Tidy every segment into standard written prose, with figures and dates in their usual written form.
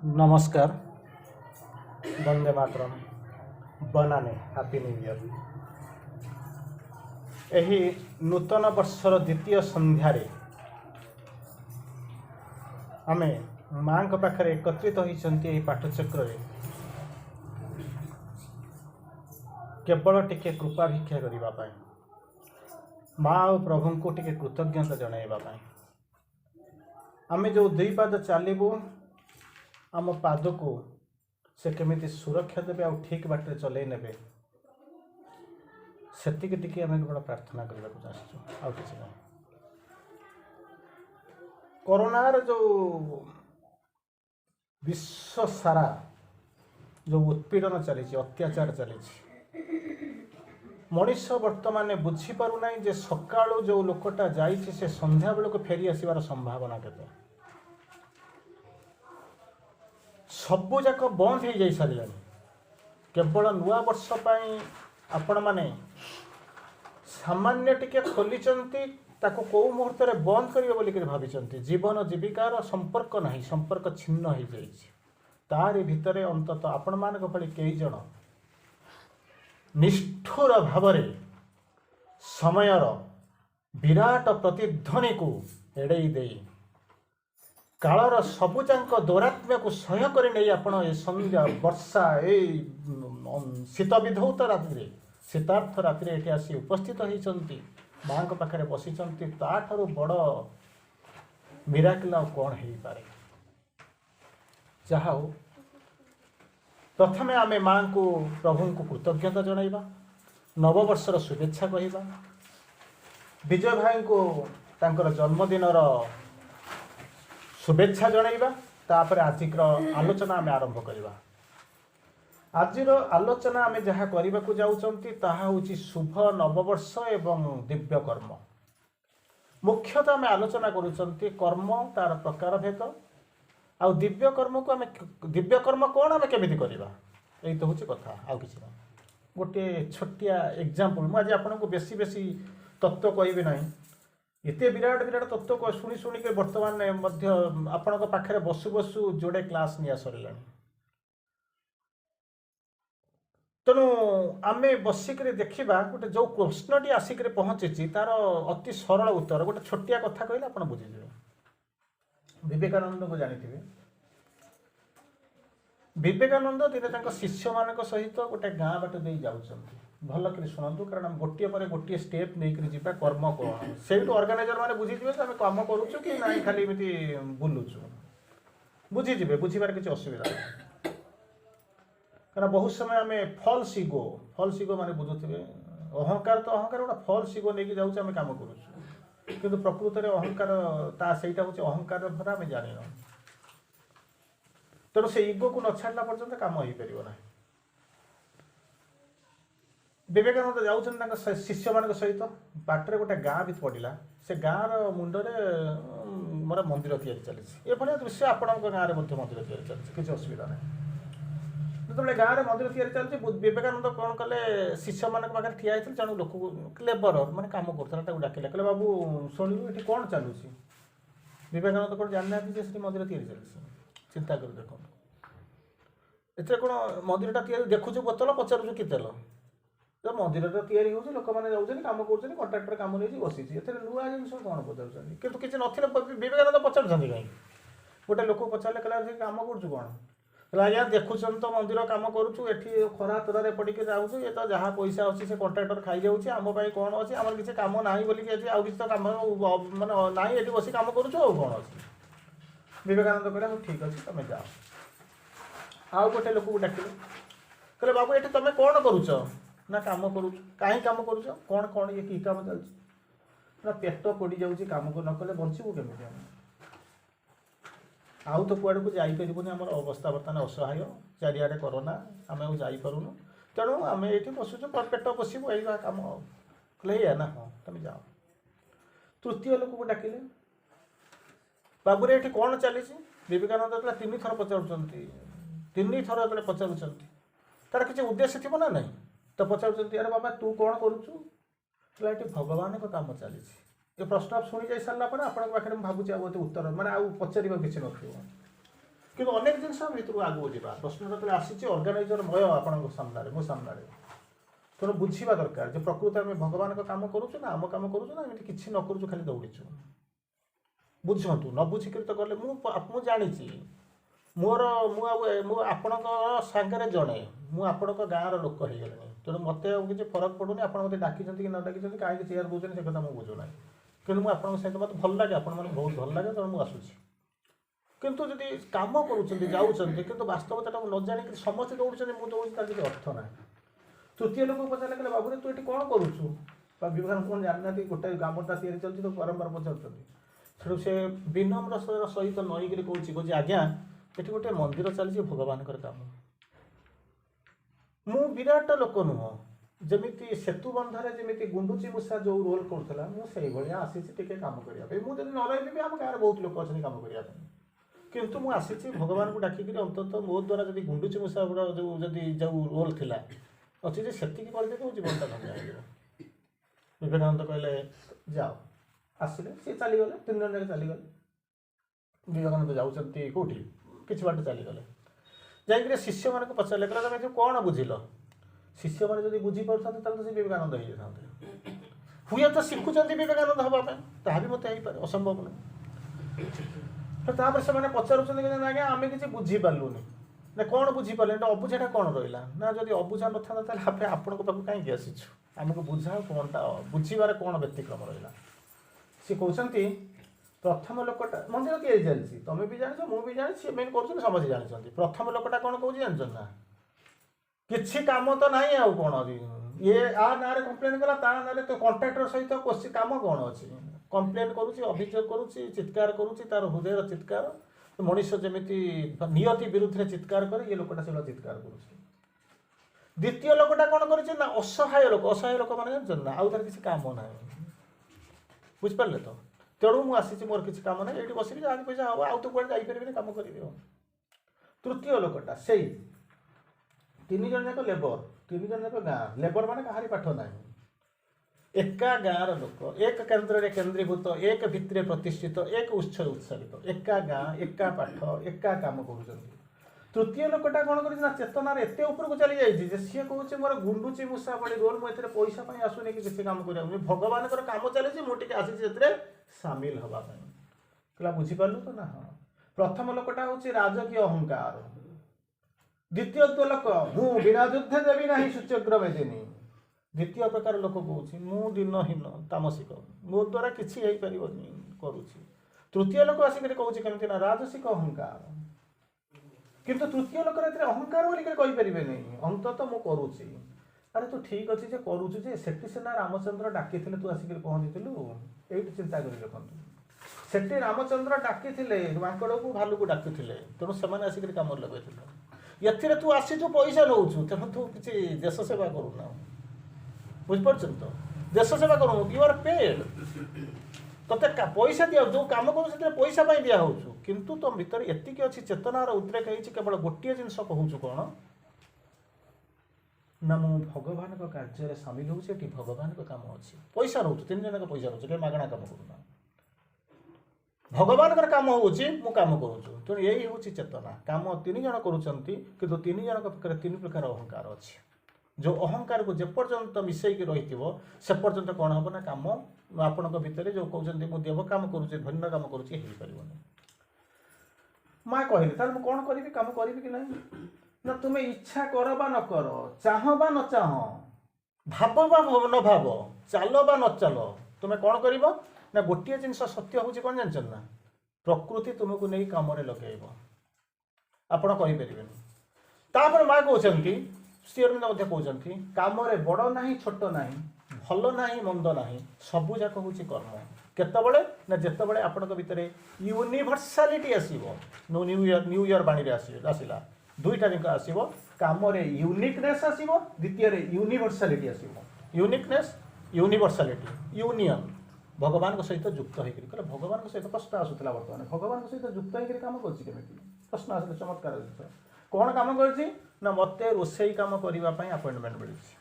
नमस्कार। वंदे मातरम। बनाने happy new year. यही नूतन वर्षर द्वितीय संध्यारे आमे माँ पाखरे एकत्रित होती पाठचक्र केवल टिके कृपा भिक्षा करने माँ और प्रभु को टिके कृतज्ञता जनवाई आमे जो दुई पाद चलू आम पाद को से केमिति सुरक्षा देवे आ ठीक बाटे चलई नेबे सेतिक टिके आम केवल प्रार्थना करने को चाहूँ आउ कि कोरोनार जो विश्व सारा जो उत्पीड़न चली अत्याचार चली मनीष वर्तमान बुझीपार जे सकाळु जो लोकटा जाइए से संध्या बेलू फेरी आसबार संभावना केते सबू जाक बंद हो जाई सारे केवल नुआ वर्ष आपण माने सामान्य टिके खोली ताको कौ मुहूर्त बंद करिवे बोली भाविचंती जीवन जीविकार संपर्क नहीं संपर्क छिन्न हो जाइए तारि भितरे अंतत आपण मानक भली कई जन निष्ठुर भावरे समयर विराट प्रतिध्वनि को एड़े दे कालर सबुजाक दौरात्म्य को सह्य कर नहीं आपण ए संध्या वर्षा ए शीत विधौत रात्रि शीतार्थ रात्रि ये आसी उपस्थित होती माँ पाखे बसी ताठू बड़ मिराकिल कौन हो पारे जहा हो प्रथमे आमे माँ को प्रभु को कृतज्ञता जनइबा नववर्षर शुभेच्छा कहवा विजय भाई को तांकर जन्मदिनर शुभेच्छा जनइबा तापर आजिकर आलोचना आमे आरंभ करवा आजिर आलोचना आमे जहाँ करने को जाउचंती ताहा होची शुभ नववर्ष एवं दिव्य कर्म मुख्यतः आमे आलोचना करूचंती कर्म तार प्रकार भेद आ दिव्य कर्म को आमे दिव्य कर्म कौन आमे केमिति करबा एई तो होची कथा आ किछि ना गोटे छोटिया एग्जांपल मु आज आपन को बेसी बेसी तत्व कहबे नाही एते विराट विराट तत्व को शुणी शुणी के वर्तमान मध्य आपन को पाखरे बसु बसु जोड़े क्लास निया सरलानी तेणु आम बसिक देखा गोटे जो प्रश्नटी आसिक पहुँची तार अति सरल उत्तर गोटे छोटिया कथा कहले आप बुझीजे विवेकानंद को जानी विवेकानंद दिने शिष्य मान सहित गोटे गाँ बाट दे जाऊँच भल कर शुणु कारण गोटे पर गोटे स्टेप नहीं जा कर्म कौन से अर्गानाइजर मैंने बुझीजे आम कम करुचु कि ना खाली बुलुचु बुझीजे बुझार किसी असुविधा कारण बहुत समय आम फल्स इगो माने बुझुवे अहंकार तो अहंकार गोटे फल्स इगो नहीं जाऊँ आम कम करुचु किंतु प्रकृत में अहंकार सेटा हूँ अहंकार भरा आम जान तेणु से इगो को न छाड़ा पर्यंत कम हो पार ना विवेकानंद जाऊँ शिष्य मान सहित बाटर गोटे गाँ भी पड़ा से गाँव मुंडे मोर मंदिर या चली दृश्य आपण गाँव में मंदिर या चलती किसी असुविधा ना जो गाँव में मंदिर या चलती विवेकानंद कौन कले शिष्य मान पाखे ठिया होते जन लोक लेबर मैंने कम कर डाकिले कहले बाबू शुणु ये कौन चलुची विवेकानंद कौन जाना मंदिर या चलती चिंता कर देख ए कौन मंदिरटा देखुचु बोतल पचारूँ कि तेल तो मंदिर तैयारी हो लोक मैंने जाऊँच कम कर कंट्राक्टर कम नहीं बसी नुआ जिन कौन पचार कि किसी ना विवेकानंद पचार कहीं गोटे लोक पचारे कहला कम कौन आज्ञा देखुन तो मंदिर कम करुचु एठी खरा तरारे पड़े जाऊँ ये तो जहाँ पैसा अच्छी से कंट्राक्टर खाई जाऊँच आम कौन अच्छे आम किसी कम ना बोलिकी आउ कि तो कम मानने ना ये बस कम करुचु आ कौन अच्छे विवेकानंद कहला ठीक अच्छे तुम जाओ आउ गोटे लोक डाकिले कहले बाबू ये तुम कौन करुच ना कम करुच कहीं कम करुच कौन कौन ये कि कम चलती ना पेट पड़ जाऊँगी कम को न कले बचबू केमी आउ तो कुआड़ को जापरूनी आम अवस्था बर्तमान असहाय चारिआडे कोरोना आम आईपारूनु तेणु आम ये बसुचु पेट पोषबू यही कम कहले ना हाँ तुम जाओ तृतीय लोक को डाकिले बाबूरे ये कौन चली विवेकानंद कहला 3 थर पचारुंट 3 थर जो पचारुंट तार किसी उद्देश्य थी ना नहीं तो पचारुंट अरे बाबा तू कौन करुचु कहला ये भगवान का काम चली ये प्रश्न आप शुणी जा सारा आप पाखे भावुँ उत्तर मैंने आउ पचार किसी न କିନ୍ତୁ ଅନେକ ଜିନିଷ ଭିତରକୁ ଆଗକୁ ଯିବା ପ୍ରଶ୍ନ ଯେତେବେଳେ ଆସିଛି ଅର୍ଗାନାଇଜର ମୟ ଆପଣଙ୍କ ସାମ୍ନାରେ ମୋ ସାମ୍ନାରେ ତେଣୁ ବୁଝିବା ଦରକାର ଯେ ପ୍ରକୃତ ଆମେ ଭଗବାନଙ୍କ କାମ କରୁଛୁ ନା ଆମ କାମ କରୁଛୁ ନା ଏମିତି କିଛି ନ କରୁଛୁ ଖାଲି ଦୌଡ଼ିଛୁ ବୁଝନ୍ତୁ ନ ବୁଝିକରି ତ ଗଲେ ମୁଁ ଜାଣିଛି ମୁଁ ଆପଣଙ୍କ ସାଙ୍ଗରେ ଜଣେ ମୁଁ ଆପଣଙ୍କ ଗାଁର ଲୋକ ହେଇଗଲିଣି ତେଣୁ ମୋତେ ଆଉ କିଛି ଫରକ ପଡ଼ୁନି ଆପଣ ମୋତେ ଡାକିଛନ୍ତି କି ନ ଡାକିଛନ୍ତି କାହିଁକି ଚେୟାର ଦେଉଛନ୍ତି ସେ କଥା ମୁଁ ବୁଝୁନାହିଁ କିନ୍ତୁ ମୁଁ ଆପଣଙ୍କ ସହିତ ମୋତେ ଭଲ ଲାଗେ ଆପଣମାନଙ୍କୁ ବହୁତ ଭଲ ଲାଗେ ତେଣୁ ମୁଁ ଆସୁଛି କିନ୍ତୁ ଯଦି କାମ କରୁଛନ୍ତି ଯାଉଛନ୍ତି କିନ୍ତୁ ବାସ୍ତବତାଟାକୁ ନ ଜାଣିକି ସମସ୍ତେ ଦୌଡ଼ୁଛନ୍ତି ମୁଁ ଦୌଡ଼ୁଛି ତାର କିଛି ଅର୍ଥ ନାହିଁ ତୃତୀୟ ଲୋକକୁ ପଚାରିଲେ କହିଲେ ବାବୁରେ ତୁ ଏଠି କ'ଣ କରୁଛୁ ବା ବିଭାଗ କ'ଣ ଜାଣିନାହାନ୍ତି ଗୋଟାଏ କାମଟା ତିଆରି ଚାଲିଛି ତ ବାରମ୍ବାର ପଚାରୁଛନ୍ତି ସେଠୁ ସେ ବିନମ୍ର ସହିତ ନଈକିରି କହୁଛି ଆଜ୍ଞା ଏଠି ଗୋଟେ ମନ୍ଦିର ଚାଲିଛି ଭଗବାନଙ୍କର କାମ ମୁଁ ବିରାଟ ଲୋକ ନୁହଁ ଯେମିତି ସେତୁ ବନ୍ଧରେ ଯେମିତି ଗୁଣ୍ଡୁଚି ମୂଷା ଯେଉଁ ରୋଲ୍ କରୁଥିଲା ମୁଁ ସେଇଭଳିଆ ଆସିଛି ଟିକେ କାମ କରିବା ପାଇଁ ମୁଁ ଯଦି ନ ରହିବି ବି ଆମ ଗାଁରେ ବହୁତ ଲୋକ ଅଛନ୍ତି କାମ କରିବା ପାଇଁ କିନ୍ତୁ ମୁଁ ଆସିଛି ଭଗବାନଙ୍କୁ ଡାକିକିରି ଅନ୍ତତଃ ମୋ ଦ୍ୱାରା ଯଦି ଗୁଣ୍ଡୁଚି ମୂଷା ଯେଉଁ ରୋଲ୍ ଥିଲା ଅଛି ଯେ ସେତିକି କରିଦେବି ମୋ ଜୀବନଟା ଧନ୍ୟ ହେଇଯିବ ବିବେକାନନ୍ଦ କହିଲେ ଯାଅ ଆସିଲେ ସିଏ ଚାଲିଗଲେ 3 ଜଣ ଯାକ ଚାଲିଗଲେ ବିବେକାନନ୍ଦ ଯାଉଛନ୍ତି କେଉଁଠି କିଛି ବାଟ ଚାଲିଗଲେ ଯାଇକିରି ଶିଷ୍ୟମାନଙ୍କୁ ପଚାରିଲେ କହିଲେ ତମେ ଏଥିରୁ କ'ଣ ବୁଝିଲ ଶିଷ୍ୟମାନେ ଯଦି ବୁଝିପାରୁଥାନ୍ତେ ତାହେଲେ ତ ସେ ବିବେକାନନ୍ଦ ହେଇଯାଇଥାନ୍ତେ ହୁଏତ ଶିଖୁଛନ୍ତି ବିବେକାନନ୍ଦ ହେବା ପାଇଁ ତାହା ବି ମୋତେ ହେଇପାରେ ଅସମ୍ଭବ ନୁହେଁ ତାପରେ ସେମାନେ ପଚାରୁଛନ୍ତି କି ଆଜ୍ଞା ଆମେ କିଛି ବୁଝିପାରିଲୁନି ନା କ'ଣ ବୁଝିପାରିଲେ ଏଇଟା ଅବୁଝାଟା କ'ଣ ରହିଲା ନା ଯଦି ଅବୁଝା ନଥାନ୍ତା ତାହେଲେ ଆମେ ଆପଣଙ୍କ ପାଖକୁ କାହିଁକି ଆସିଛୁ ଆମକୁ ବୁଝାଅ କ'ଣଟା ବୁଝିବାରେ କ'ଣ ବ୍ୟତିକ୍ରମ ରହିଲା ସେ କହୁଛନ୍ତି ପ୍ରଥମ ଲୋକଟା ମନ୍ଦିର ତିଆରି ଚାଲିଛି ତମେ ବି ଜାଣିଛ ମୁଁ ବି ଜାଣିଛି ଏମାନେ କରୁଛନ୍ତି ସମସ୍ତେ ଜାଣିଛନ୍ତି ପ୍ରଥମ ଲୋକଟା କ'ଣ କହୁଛି ଜାଣିଛନ୍ତି ନା କିଛି କାମ ତ ନାହିଁ ଆଉ କ'ଣ ଇଏ ଆ ନାଁରେ କମ୍ପ୍ଲେନ୍ କଲା ତା ନାଁରେ ତ କଣ୍ଟ୍ରାକ୍ଟର ସହିତ କାମ କ'ଣ ଅଛି କମ୍ପ୍ଲେନ୍ କରୁଛି ଅଭିଯୋଗ କରୁଛି ଚିତ୍କାର କରୁଛି ତାର ହୃଦୟର ଚିତ୍କାର ମଣିଷ ଯେମିତି ନିୟତି ବିରୁଦ୍ଧରେ ଚିତ୍କାର କରେ ଇଏ ଲୋକଟା ସେଭଳିଆ ଚିତ୍କାର କରୁଛି ଦ୍ୱିତୀୟ ଲୋକଟା କ'ଣ କରୁଛି ନା ଅସହାୟ ଲୋକ ମାନେ ଜାଣିଛନ୍ତି ନା ଆଉ ତାର କିଛି କାମ ନାହିଁ ବୁଝିପାରିଲେ ତ ତେଣୁ ମୁଁ ଆସିଛି ମୋର କିଛି କାମ ନାହିଁ ଏଇଠି ବସିବି ଯାହା ପଇସା ହେବ ଆଉ ତ କୁଆଡ଼େ ଯାଇପାରିବିନି କାମ କରିବି ଆଉ ତୃତୀୟ ଲୋକଟା ସେଇ 3 ଜଣ ଯାକ ଲେବର 3 ଜଣ ଯାକ ଗାଁ ଲେବର ମାନେ କାହାରି ପାଠ ନାହିଁ ଏକା ଗାଁର ଲୋକ ଏକ କେନ୍ଦ୍ରରେ କେନ୍ଦ୍ରୀଭୂତ ଏକ ଭିତ୍ତିରେ ପ୍ରତିଷ୍ଠିତ ଏକ ଉତ୍ସରେ ଉତ୍ସାହିତ ଏକା ଗାଁ ଏକା ପାଠ ଏକା କାମ କରୁଛନ୍ତି ତୃତୀୟ ଲୋକଟା କ'ଣ କରିଛି ନା ଚେତନାରେ ଏତେ ଉପରକୁ ଚାଲି ଯାଇଛି ଯେ ସିଏ କହୁଛି ମୋର ଗୁଣ୍ଡୁଚି ମୂଷା ଭଳି ରୋଲ୍ ମୁଁ ଏଥିରେ ପଇସା ପାଇଁ ଆସୁନି କି କିଛି କାମ କରିବାକୁ ଭଗବାନଙ୍କର କାମ ଚାଲିଛି ମୁଁ ଟିକେ ଆସିଛି ସେଥିରେ ସାମିଲ ହେବା ପାଇଁ କହିଲା ବୁଝିପାରିଲୁ ତ ନା ହଁ ପ୍ରଥମ ଲୋକଟା ହେଉଛି ରାଜକୀୟ ଅହଙ୍କାର ଦ୍ୱିତୀୟ ଲୋକ ମୁଁ ବିନା ଯୁଦ୍ଧେ ଦେବି ନାହିଁ ସୂଚ୍ୟଗ୍ର ମେଦିନୀ ଦ୍ୱିତୀୟ ପ୍ରକାର ଲୋକ କହୁଛି ମୁଁ ଦିନହୀନ ତାମସିକ ମୋ ଦ୍ୱାରା କିଛି ହେଇପାରିବନି କରୁଛି ତୃତୀୟ ଲୋକ ଆସିକରି କହୁଛି କେମିତି ନା ରାଜସିକ ଅହଙ୍କାର କିନ୍ତୁ ତୃତୀୟ ଲୋକର ଏଥିରେ ଅହଙ୍କାର ବୋଲିକରି କହିପାରିବେନି ଅନ୍ତତଃ ମୁଁ କରୁଛି ଆରେ ତୁ ଠିକ୍ ଅଛି ଯେ କରୁଛୁ ଯେ ସେଠି ସିନା ରାମଚନ୍ଦ୍ର ଡାକିଥିଲେ ତୁ ଆସିକରି ପହଞ୍ଚିଥିଲୁ ଏଇଠି ଚିନ୍ତା କରି ଦେଖନ୍ତୁ ସେଠି ରାମଚନ୍ଦ୍ର ଡାକିଥିଲେ ମାଙ୍କଡ଼କୁ ଭାଲୁକୁ ଡାକିଥିଲେ ତେଣୁ ସେମାନେ ଆସିକରି କାମରେ ଲଗାଇଥିଲେ ଏଥିରେ ତୁ ଆସିଛୁ ପଇସା ନେଉଛୁ ତେଣୁ ତୁ କିଛି ଦେଶ ସେବା କରୁନା ବୁଝିପାରୁଛନ୍ତି ତ ଦେଶ ସେବା କରୁନୁ ୟୁ ଆର୍ ପେଡ୍ ତୋତେ ପଇସା ଦିଆ ଯେଉଁ କାମ କରୁଛୁ ସେଥିରେ ପଇସା ପାଇଁ ଦିଆହେଉଛୁ କିନ୍ତୁ ତୋ ଭିତରେ ଏତିକି ଅଛି ଚେତନାର ଉଦ୍ରେକ ହେଇଛି କେବଳ ଗୋଟିଏ ଜିନିଷ କହୁଛୁ କ'ଣ ନା ମୁଁ ଭଗବାନଙ୍କ କାର୍ଯ୍ୟରେ ସାମିଲ ହେଉଛି ଏଠି ଭଗବାନଙ୍କ କାମ ଅଛି ପଇସା ନେଉଛୁ 3 ଜଣଙ୍କ ପଇସା ନେଉଛୁ କେହି ମାଗଣା କାମ କରୁନା ଭଗବାନଙ୍କର କାମ ହେଉଛି ମୁଁ କାମ କରୁଛୁ ତେଣୁ ଏଇ ହେଉଛି ଚେତନା କାମ 3 ଜଣ କରୁଛନ୍ତି କିନ୍ତୁ 3 ଜଣଙ୍କ ପାଖରେ 3 ପ୍ରକାର ଅହଙ୍କାର ଅଛି ଯେଉଁ ଅହଙ୍କାରକୁ ଯେପର୍ଯ୍ୟନ୍ତ ମିଶେଇକି ରହିଥିବ ସେ ପର୍ଯ୍ୟନ୍ତ କ'ଣ ହେବ ନା କାମ ଆପଣଙ୍କ ଭିତରେ ଯେଉଁ କହୁଛନ୍ତି ମୁଁ ଦେବ କାମ କରୁଛି ଧନ୍ୟ କାମ କରୁଛି ହେଇପାରିବନି ମା କହିଲି ତାହେଲେ ମୁଁ କ'ଣ କରିବି କାମ କରିବି କି ନାହିଁ ନା ତୁମେ ଇଚ୍ଛା କର ବା ନ କର ଚାହ ବା ନ ଚାହ ଭାବ ବା ନ ଭାବ ଚାଲ ବା ନ ଚାଲ ତୁମେ କ'ଣ କରିବ ନା ଗୋଟିଏ ଜିନିଷ ସତ୍ୟ ହେଉଛି କ'ଣ ଜାଣିଛନ୍ତି ନା ପ୍ରକୃତି ତୁମକୁ ନେଇ କାମରେ ଲଗାଇବ ଆପଣ କହିପାରିବେନି ତାପରେ ମା କହୁଛନ୍ତି ଶ୍ରୀଅରବିନ୍ଦ ମଧ୍ୟ କହୁଛନ୍ତି କାମରେ ବଡ଼ ନାହିଁ ଛୋଟ ନାହିଁ ଭଲ ନାହିଁ ମନ୍ଦ ନାହିଁ ସବୁଯାକ ହେଉଛି କର୍ମ କେତେବେଳେ ନା ଯେତେବେଳେ ଆପଣଙ୍କ ଭିତରେ ୟୁନିଭର୍ସାଲିଟି ଆସିବ ନ୍ୟୁ ଇୟର ବାଣୀରେ ଆସିଲା 2ଟା ଜିନିଷ ଆସିବ କାମରେ ୟୁନିକନେସ୍ ଆସିବ ଦ୍ୱିତୀୟରେ ୟୁନିଭର୍ସାଲିଟି ଆସିବ ୟୁନିକନେସ୍ ୟୁନିଭର୍ସାଲିଟି ୟୁନିୟନ ଭଗବାନଙ୍କ ସହିତ ଯୁକ୍ତ ହେଇକରି କହିଲେ ଭଗବାନଙ୍କ ସହିତ ପ୍ରଶ୍ନ ଆସୁଥିଲା ବର୍ତ୍ତମାନ ଭଗବାନଙ୍କ ସହିତ ଯୁକ୍ତ ହେଇକରି କାମ କରୁଛି କେମିତି ପ୍ରଶ୍ନ ଆସିଲେ ଚମତ୍କାର ଜିନିଷ କ'ଣ କାମ କରୁଛି ନା ମୋତେ ରୋଷେଇ କାମ କରିବା ପାଇଁ ଆପଏଣ୍ଟମେଣ୍ଟ ମିଳିଛି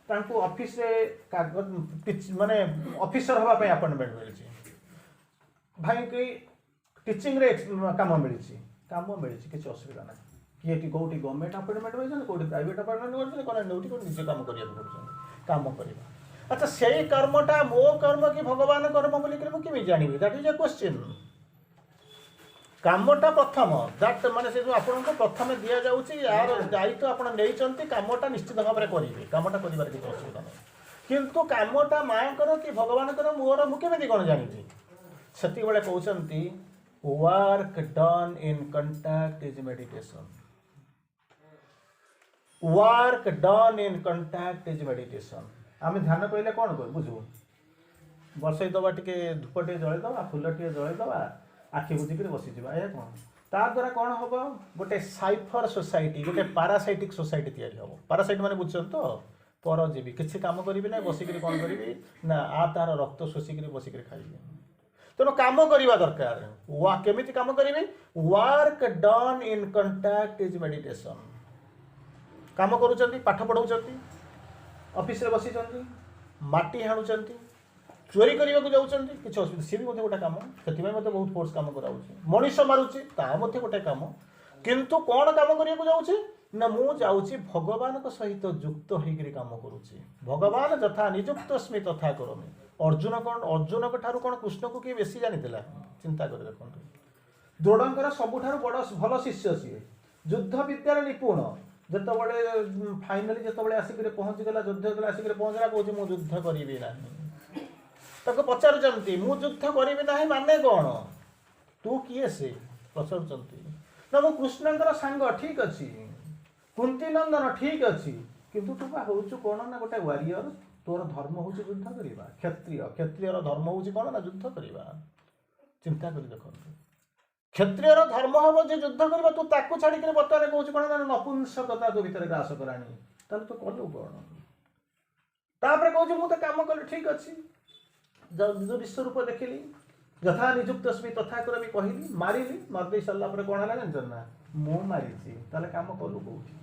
ତାଙ୍କୁ ଅଫିସରେ ମାନେ ଅଫିସର ହେବା ପାଇଁ ଆପଏଣ୍ଟମେଣ୍ଟ ମିଳିଛି ଭାଇକି टीचिंग रे काम मिली किसी असुविधा ना किए कि कौटी गवर्नमेंट अपॉइंटमेंट होइछन कौटी प्राइवेट अपॉइंटमेंट होइछन कोन ड्यूटी कोन निजे काम करिया पड़छन काम करबा अच्छा सेही कर्मटा मो कर्म कि भगवान कर्म बोली कि मु केमि जानिबि दैट इज अ क्वेश्चन कामटा प्रथम दैट माने से जो आपन को प्रथम दिया जाउची यार दायित्व आपन नेइचंती कामटा निश्चित भाव रे करिवे कामटा करिबार कि असुविधा नै किंतु कामटा माया करो कि भगवान करो मोर मु केमि कोन जानिबि सेति बेले कहउचंती work done in contact is meditation work done in contact is meditation आम ध्यान कहले कौन कर बुझू बसई दबा टिके धूपटे जलाई दबा फुलटे जलाई दबा आखि बुझिक बसीजा या कौन ता द्वारा कौन हम गोटे साइफर सोसाइटी गोटे पारासाइटिक सोसाइटी या पारासाइट मैंने बुझुन तो परजीवी किसी कम करी ना बसिक कौन करी ना आ तार रक्त शोषिक बसिक खाइबे तेणु कम करवा दरकार केमी कम करी work done in contact is meditation काम करूँ पाठ पढ़ाऊँ ऑफिस रे बसी माटी हाणुंट चोरी करने को जाऊँ किसी असुविधा सी भी गोटे कम से बहुत फोर्स कम कराऊँ मनीष मारुची गोटे कम किंतु कौन कम करने को जाऊँ ना मु जाऊँगी भगवान सहित युक्त होकर कम करुच्ची भगवान यथा निजुक्त स्मी तथा करोमि अर्जुन अर्जुन ठारू कौन कृष्ण को किए बेसी जानी चिंता कर देखो द्रोणकर सबुठार बड़ भल शिष्य सी युद्ध विद्यार निपुण जिते फाइनाली जिते आसिक पहुँचीगला युद्ध आसिक पहुँचला कौन मु युद्ध करी ना पचारुंट मु युद्ध करी ना माने कौन तू किए से पचारुंट ना मु कृष्णकर सांग ठीक अच्छी कुंती नंदन ठीक अच्छी किंतु तू हूँ कौन ना गोटे वारियर तोर धर्म हूँ युद्ध करवा क्षत्रिय क्षत्रियर धर्म हूँ कौन ना युद्ध करवा चिंता कर देख क्षत्रियर धर्म हम जो युद्ध करवा तू ताकू छाड़ी बर्तमान कौन कौन ना नपुंसकता तो भितर ग्रास कराणी ताले तू कलु कौन तापर कहूँ मुझे काम कल ठीक अच्छी जो विश्वरूप देखिली यथा निजुक्त स्मी तथा कर कहली मारिली मारदे सारा कौन है जान ना मु मारी काम कलु कौटी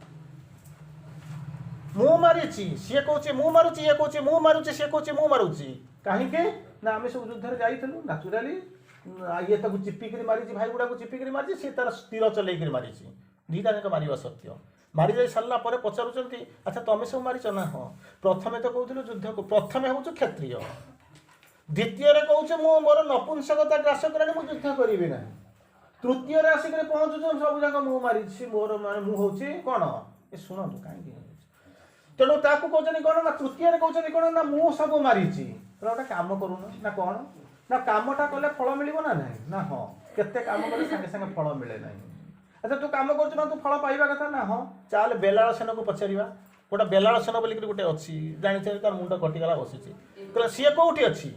मु मारी सी कौच मु मारुची ये कौच मु मारुची सी कौच मु मारुची कहीं ना आम सब युद्ध जाइलु नाचुराली ये चिपिक मारी भाई गुड़ा को चिपिक मारी सी तार तीर चल मारी दुईटा जाक मार सत्य मारी जा सारा पचारुंट अच्छा तुम सब मारिच ना हाँ प्रथम तो कहूँ युद्ध को प्रथम हूँ क्षत्रिय द्वितीय कहूँ मु मोर नपुंसकता ग्रास करा मुझे युद्ध करी ना तृतीय आसिक पहुँचु सब जाक मु मारी मोर माने मु हूँ कौन ये शुणु कहीं तेणु ताकू कहते कौन ना तृतीय कहते कौन ना मु सब मारी गोटे कम करूना ना कौन ना कामटा कले फल मिल ना ना हाँ केते काम कले संगे संगे फल मिले ना अच्छा तू काम कर तू फल पाइबा कथा ना हाँ चाल बेलाल सेन को पचारिबा गोटे बेलाल सेन बोलिक गोटे अच्छी जानी तार मुंड कटिगला बसी कहला सी कौटी अच्छी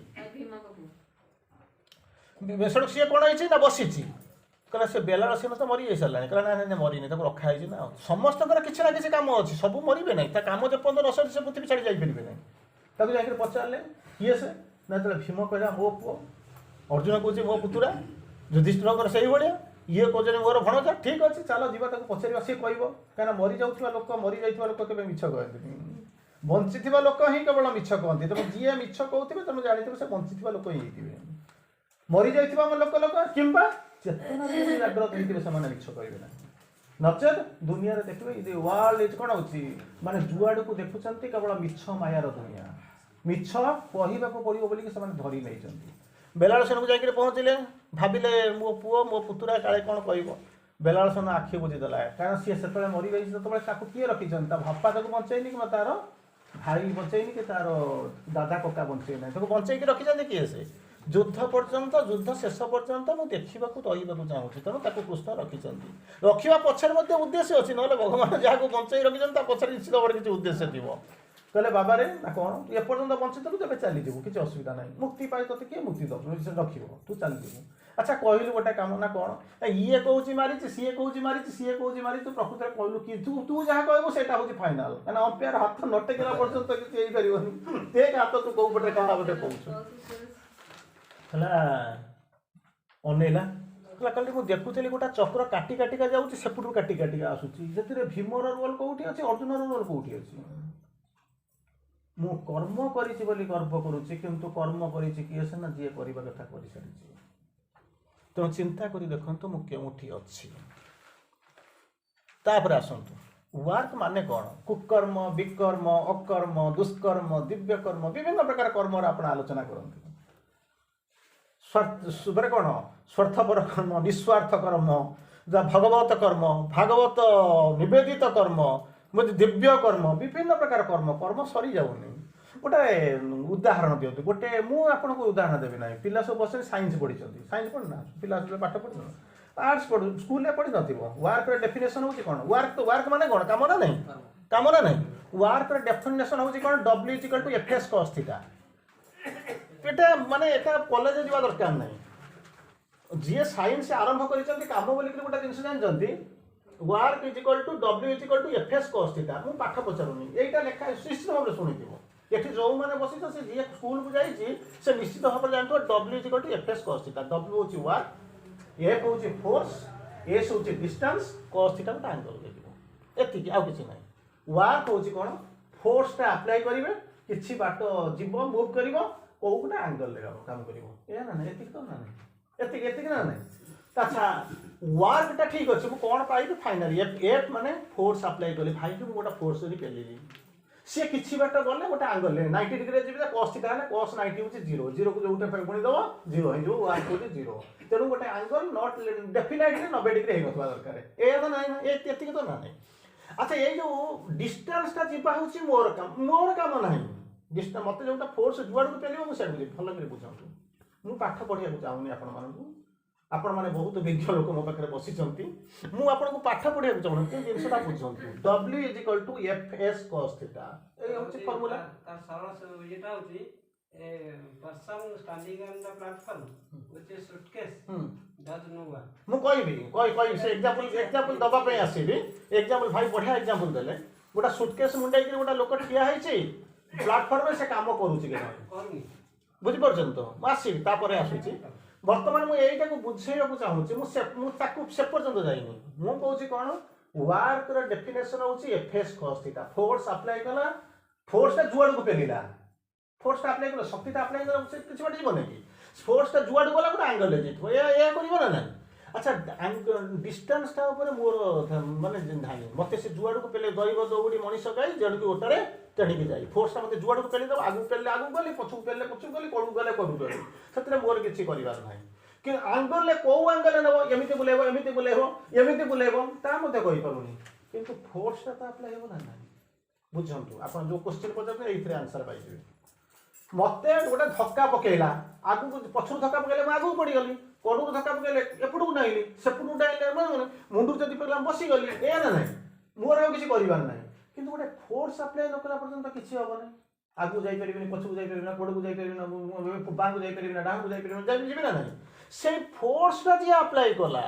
सी कौन है ना बसी कहला से बेलाल सेन तो मरी सारा कहला ना मरीनी रखाई ना समस्त किसी ना किसी कम अच्छी सब मरबे ना कम जो पर्यटन न से पृथ्वी छाड़ी जापरेंगे ना जा पचारे किए से ना तो भीम कहला मो पु अर्जुन कहे मो पुतुरा युधिष्ठिर से भाया ये कहते मोर भणजा ठीक अच्छे चलो जीवा पचार सी कह कहीं मरी जाऊा लोक मरी जा लोक के मिछ कहते बंची लोक ही केवल मिछ कहते तेनाली जी मिछ कहते तुम जानी से बंची लोक ही मरी जा लोक लोक कि चेतना जाग्रत होते से मिछ कहे ना नचेत दुनिया देखिए वर्ल्ड कौन हो माने जुआड़ को देखुं केवल मिछ मायार दुनिया मिछ कहवा पड़ो बोलिक से धरी नहीं बेलाल सेन को जाकर पहुँचले भाविले मो पुओ मो पुतुरा काले कौन कह बेलाल सेन आखि बुझीदेला कारण सी से मरी जाता किए रखी बापा बचैनी कि तार भाई बचैनी कि तार दादा कका बचे ना बचैक रखी किए से युद्ध पर्यंत युद्ध शेष पर्यंत मुझे देखा रही चाहूँगी तेणु कृष्ण रखिंट रखा पछर उद्देश्य अच्छी ना भगवान जहाँ बचाई रखिंट पचर निश्चित भाव किसी उद्देश्य थी कहले बाबा रे ना कौन तू एपर्यंत बंचित तू तेज चलीजु किसी असुविधा ना मुक्ति पाए तो किए मुक्ति दब रख तू चलीजु अच्छा कहलु गोटे कम ना कौन ये कौच मारी सी कौच मारी सी कौच मारी तू प्रकृत में कहलु कि तू जहाँ कहू से फाइनाल कहीं अंपायर हाथ न टेकला पर्यंत किसी हो देख हाथ तू कौ पटे कहा बोटे कहला अनेला कहला कल मुझे देखुली गोटे चक्र काटी काटिका जाऊँगी सेपटू काटी काटिका आसूसी से भीमर रोल कौटी अच्छे अर्जुन रोल कौटी अच्छी मु कर्म करी गर्व करुच्ची किंतु कर्म करी किए सीना जी करवा कथा कर सारी तेणु चिंता करी देखंतु मु केउठी अछि तापर आसंतु वर्क माने कौन कुकर्म विकर्म अकर्म दुष्कर्म दिव्य कर्म विभिन्न प्रकार कर्म आपण आलोचना करंतु स्वार्थ कौन स्वार्थपर कर्म निस्वार्थ कर्म भगवत कर्म भागवत निवेदित कर्म दिव्य कर्म विभिन्न प्रकार कर्म कर्म सरी जाऊनी गोटे उदाहरण दिंतु गोटे मुझे उदाहरण देवी ना पिला सब बस साइंस पढ़ी साइंस पढ़ना पिला पाठ पढ़ आर्ट्स पढ़ स्कूल पढ़ी न वर्क डेफिनेशन हूँ कौन वर्क तो वर्क माने कौन काम ना नहीं काम ना नहीं वर्क डेफिनेशन हूँ कौन W = FS cos थीटा एटा माने एटा कॉलेज जीवा दरकार नहीं जी साइंस आरंभ कर काम बोल गोटे जिन जानते work W = FS cos theta मु पाठ पचारूनी यहीटा लेखा निश्चित भाव में शुणी ये जो मैंने बसी तो जी स्कूल को जाइए से निश्चित भाव में जानते W = FS cos theta W हूँ वर्क F हूँ फोर्स S हूँ डिस्टेंस cos थीटा गोटे एंगल एति आउ किछि नै वर्क हूँ कौन फोर्सटा अप्लाई करेंगे किछि बाट जीव मूव कर को गोटे एंगल काम कर ना ना एति तो ना एति एति ना ना अच्छा वर्कटा ठीक अच्छे मुझे कौन पाइबी फाइनाली एफ माने फोर्स अप्लाई कली भाई कि गोटे फोर्स यदि पेलिली सी किसी बाट गले गोटे एंगल 90 डिग्री जी cos थीटा है cos 90 हूँ 0 0 को जो गुणी दब 0 हो वर्क हूँ 0 तेणु गोटे एंगल नॉट डेफिनेटली 90 डिग्री होगा दरकार ए तो ना ये तो ना अच्छा ये जो डिस्टेंसटा जीवा हूँ मोर काम ना डिस्टेंस मत जो फोर्स जुआड़ को पेलियो मुझे भल कर बुझाऊँ मुझे पाठ पढ़ा चाहूनी आपण मैंने बहुत विज्ञ लोक मो पाखे बसी मुझे पाठ पढ़ा चाहूँ जिनसा बुझे W = FS cos theta formula person standing on the platform with a suitcase does no work. मु कहबी से एग्जांपल दबा पे आसीबी एग्जांपल भाई बढ़िया एग्जांपल देले गोटा सुटकेस मुंडाई के गोटा लोक ठिया हैछि प्लेटफॉर्म में से काम करूछि के करनी बुझि परछन तो आसीबी तापर आसुछि वर्तमान मु एइटा को बुझेयको चाहूछि मु ताकू से पर्यंत जाइनी मु कहूछि कोन वर्क रो डेफिनेशन होछि FS cos theta force apply कला फोर्सटा जुआड़ को पेलिला फोर्सटा अप्लाई कर शक्तिटा अप्लाई कर किसी बाटे जीवन कि फोर्सटा जुआड़ गला गोटे एंगल जीत या कर ना अच्छा डिस्टेंसटा मोर माने धानी मत से जुआड़ को पेले गरीब दौड़ी मनीष गाई जड़ की ओटारे तेणिकी जाए फोर्सटा मत जुआड़ को पेली दब आगू पेले आगू गली पछू पेले पछू गली कड़ू गले कड़ू गली से मोर किसी करार ना कि एंगल कौ एंगल नब एमती बुलेब एमती बुलेब एमती बुलेब ता कहीपरूनी किंतु फोर्सटा तो अप्लाई हो ना बुझंतु आप जो क्वेश्चन पचार ये आंसर पाइबे मत गोटे धक्का पकेला आगू पछू धक्का पकेले आगू पड़गली कड़ू धक्का पकेले एपटू नाइली सेपटू डाइले मुंडू जदि पकड़ा बसीगली ए ना ना मोर आ किसी करार ना कि गोटे फोर्स अप्लाई न कला पर्यंत किसी हम ना आगू जापर पछू जापर ना कड़ू जापर बाँ को जापर ना डाँ को जापर जी ना ना से फोर्सटा जी अप्लाई कला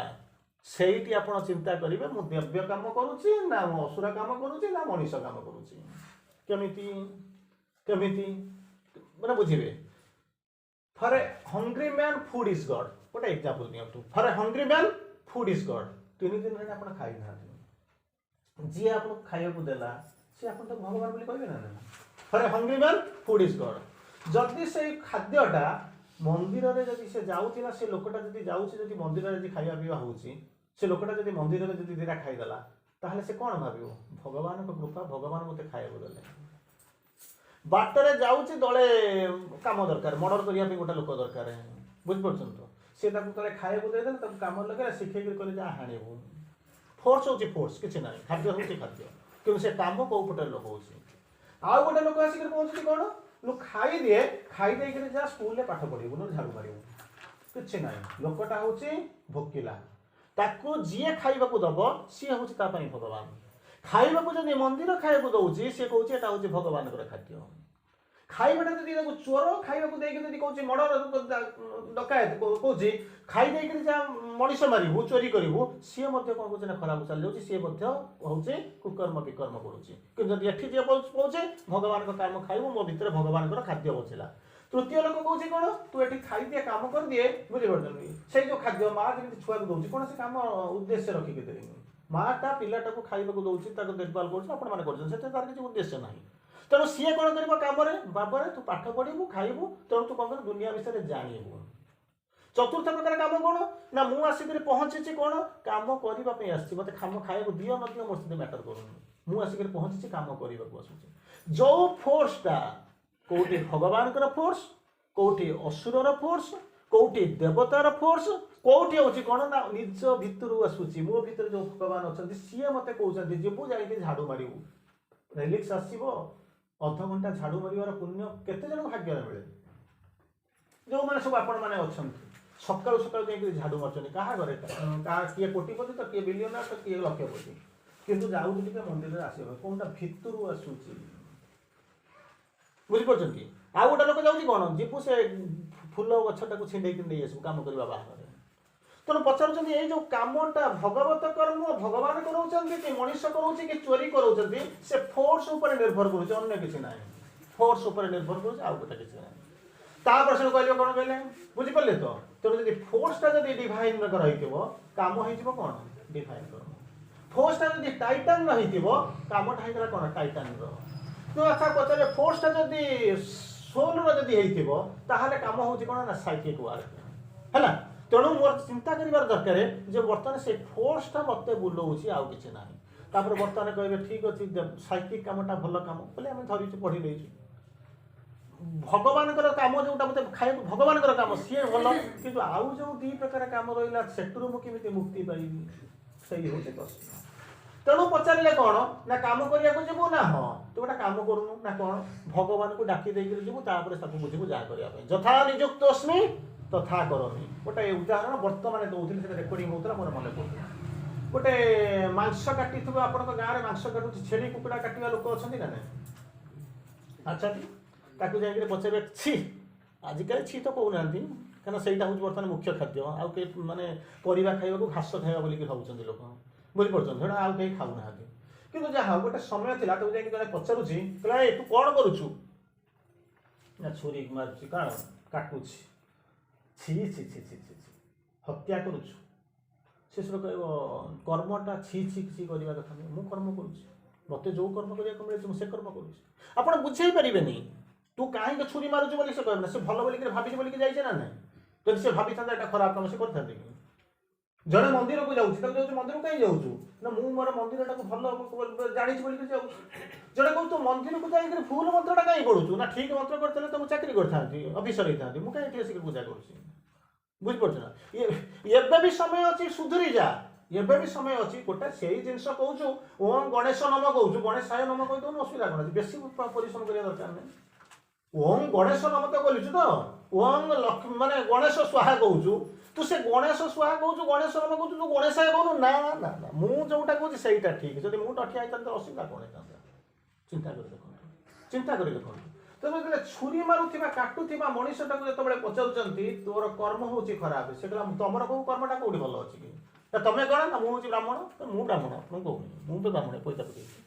सेठी आप चिंता करेंगे मु दिव्य काम करुच्ची ना असुरा काम करुच्ची ना मनीष काम करुच्ची केमिति केमिति मैंने बुझे for a hungry man food is God गोटे एग्जांपल दियंतु for a hungry man food is God 3 दिन रे आपण खाइ ना जी आपन खाइबा को देला से आपन तो भगवान बोली कहबे ना for a hungry man food is God जल्दी से खाद्यटा मंदिर रे जदि से जाउची ना से लोकटा जदि जाउची जदि मंदिर रे जदि खाइबा पीबा होउची से लोकटा जदि मंदिर रे जदि दिरा खाइ देला ताहले से कोन भाबियो भगवान को कृपा भगवान मते खाइबा देले बाटरे जाउची दले काम दरकार मर्डर करिया पे गोटा लोक दरकार बुझ परछन तो से ताकू तले खाइबा दे देला ताकू काम लगे शिखे कर कहले जा हाणेबो फोर्स होची फोर्स किछ नाही खाद्य होची खाद्य कि से काम को पटे लोक होची आ गोटा लोक आसी कर पहुंची कोन लोक खाई दे के जा स्कूल ले पाठ पढिबो न झाड़ू मारिबो किछ नाही लोकटा होची भोकिला ताकू जिए खाइबा को दबो सी होची ता पई भगवान खाइबा को जदि मंदिर खाइबा दउची से कहउची एटा होची भगवान कर खाद्य खाइबाटा जदि ताकू चोर खाइबा को देके जदि कहउची मर्डर डकायत कहउची खाई दे के जा मनीष मारिबो चोरी करिबो सी मध्ये कोन कहउची ना खराब चल जाउची सी मध्ये होउची कुकर्म विकर्म करूची कि जदि एठी जे पहुचे भगवान का काम खाइबो मो भीतर भगवान कर खाद्य बचला तृतीय लोक कहउची कोन तू एठी खाई दे काम कर दिए बुझि परछन से जो खाद्य मा जदि छुआ को दउची कोन से काम उद्देश्य रखि के देनी माटा पिलाटा को खाइबा को दउची ताको देखभाल करछ आपण माने करछ सेते तार किछ उद्देश्य नाही तेणु सी कौन कर बाबा तू पाठ पढ़ू खाइबू तेणु तू कौन कर दुनिया विषय जानिबू चतुर्थ प्रकार काम कौन ना मु आसिक पहुंची कौन काम करने मत खाम खाया दियो न दियो मोर से मैटर करूँ मु आसिक पहुंची काम करने आसूँ जो फोर्सटा कौटी भगवान फोर्स कौटी असुरर फोर्स कौटी देवतार फोर्स कौटी हूँ कौन ना निज भितर आसूँ मो भीतर जो भगवान अच्छा सी मत कहते जीवु जाकि झाड़ू मारू रिलिक्स आसो अध घंटा झाड़ू मार पुण्य केते जन भाग्य मिले जो मैंने सब आपण मैंने अच्छा सकालू सकालू जाकि झाड़ू मार्चन क्या घरे किए कोटिपति तो किए बिलियनर तो किए लक्षपति किंतु जाऊँ मंदिर आस कौनटा भितर आसूँ बुझीपार आउ गोटे लोक जाऊँगी कौन जीवु से फूल गछटा छिंडे नहीं आसू कम करवा बाहर तेणु पचार ये जो कमटा भगवत कर्म भगवान कराऊँ कि मनीष कराऊँ कि चोरी कराऊँ से फोर्स उपर निर्भर कर किसी ना फोर्स उपर निर्भर कर आउ गोटे किसी ना तापर से कहले कौन कहले बुझीपारे तो तेणु जब फोर्सटा जब डिवाइन रही कम हो कौन डिवाइन कर्म फोर्सटा जब टाइटान रही कमटा होगा कौन टाइटान तो अच्छा पचारे फोर्सटा जब सोल रही ताहले कम हो कौन ना साइकिक वार्क है तेणु मोर चिंता कर दरकार जे बर्तमान से फोर्सटा मत बुलाऊँ आउ कि ना तापर बर्तमान कहे ठीक अच्छे साइकिक कमटा भल कम बोले आम धरी पढ़ी देचु भगवान कम जोटा मत खाया भगवान कम सी भल कि आउ जो दी प्रकार कम रहा सेटू मुझे मुक्ति पाइबी से हूँ कष्ट तेणु पचारे कौन ना कम करने जीवु ना हाँ तू गोटे कम करूँ ना कौन भगवान को डाकी देकर जीवु बुझू जहाँ करने यथा निजुक्तस्मि तथा करनी गोटे उदाहरण बर्तमान दूसरी से रेकर्डिंग होता मोर मन पड़ता गोटे मांस काटी आप गाँव में मांस काटू छेली कुकुड़ा काटा लोक अच्छा ना अच्छा ताकू जाकर पचारे छी आजिकल छी तो कहूना कहीं से बर्तमान मुख्य खाद्य आउ कई मानने परिवा खाइबा घास खाइबा बोलिक भावुं लोक बुझीपार आउ कहीं खाऊना कि जहाँ गोटे समय था तो जैसे पचारूँ कहला तू कौन करुचु ना छुरी मारुची कौन काटुची छी छी छी छी छी हत्या करुचु से कह कर्मटा छी छी छी करवा कथा नहीं मुझ कर्म करुँच मत जो कर्म करने मिले से कर्म करुँच बुझे पारे तू कहीं छुरी मारुचु बोली से कहना से भल बोलिक भाभी बोलिक जाइए ना ना जब से भाभी था खराब कम से करते जड़े मंदिर को जाऊँ मंदिर कहीं जाऊँ ना मुझ मोर मंदिर भल जानी बोलिक जाऊँ जड़े कहूँ तू मंदिर को जाकर भूल मंत्रटा कहीं पढ़ुचु ना ठीक मंत्र करते तो मुझे चाकरी करती अफिसर होता मुझे कहीं पूजा कर बुझीपार ना ये भी समय अच्छी सुधरी जा एबे भी समय अच्छी गोटे से जिनस कहूँ ओम गणेश नम कहूँ गणेशाय नम कही दौन असुविधा कौन बेसी परिश्रम करने दरकार नहीं ओम गणेश नम तो बोलूँ तो ओम लक्ष्मी माने गणेश स्वाहा कहूँ तू से गणेश स्वाहा कहूँ गणेश नम कहूँ तू गणेशाय कहूँ ना ना ना मुझे जोटा कहूँ सहीटा ठीक जब मुझे टठिया होता असुविधा कौन होता चिंता कर देखो चिंता कर देखो तेज जो छुरी मारुवा काटुवा मनीषटा को जो पचारूँ तोर कर्म हूँ खराब से कहला तुम कौ कर्मटा कौटी भल अच्छी कि तुम्हें कौन ना मुझे ब्राह्मण तो मुझे ब्राह्मण आपको कहूनी मुझे ब्राह्मण पैसा पकड़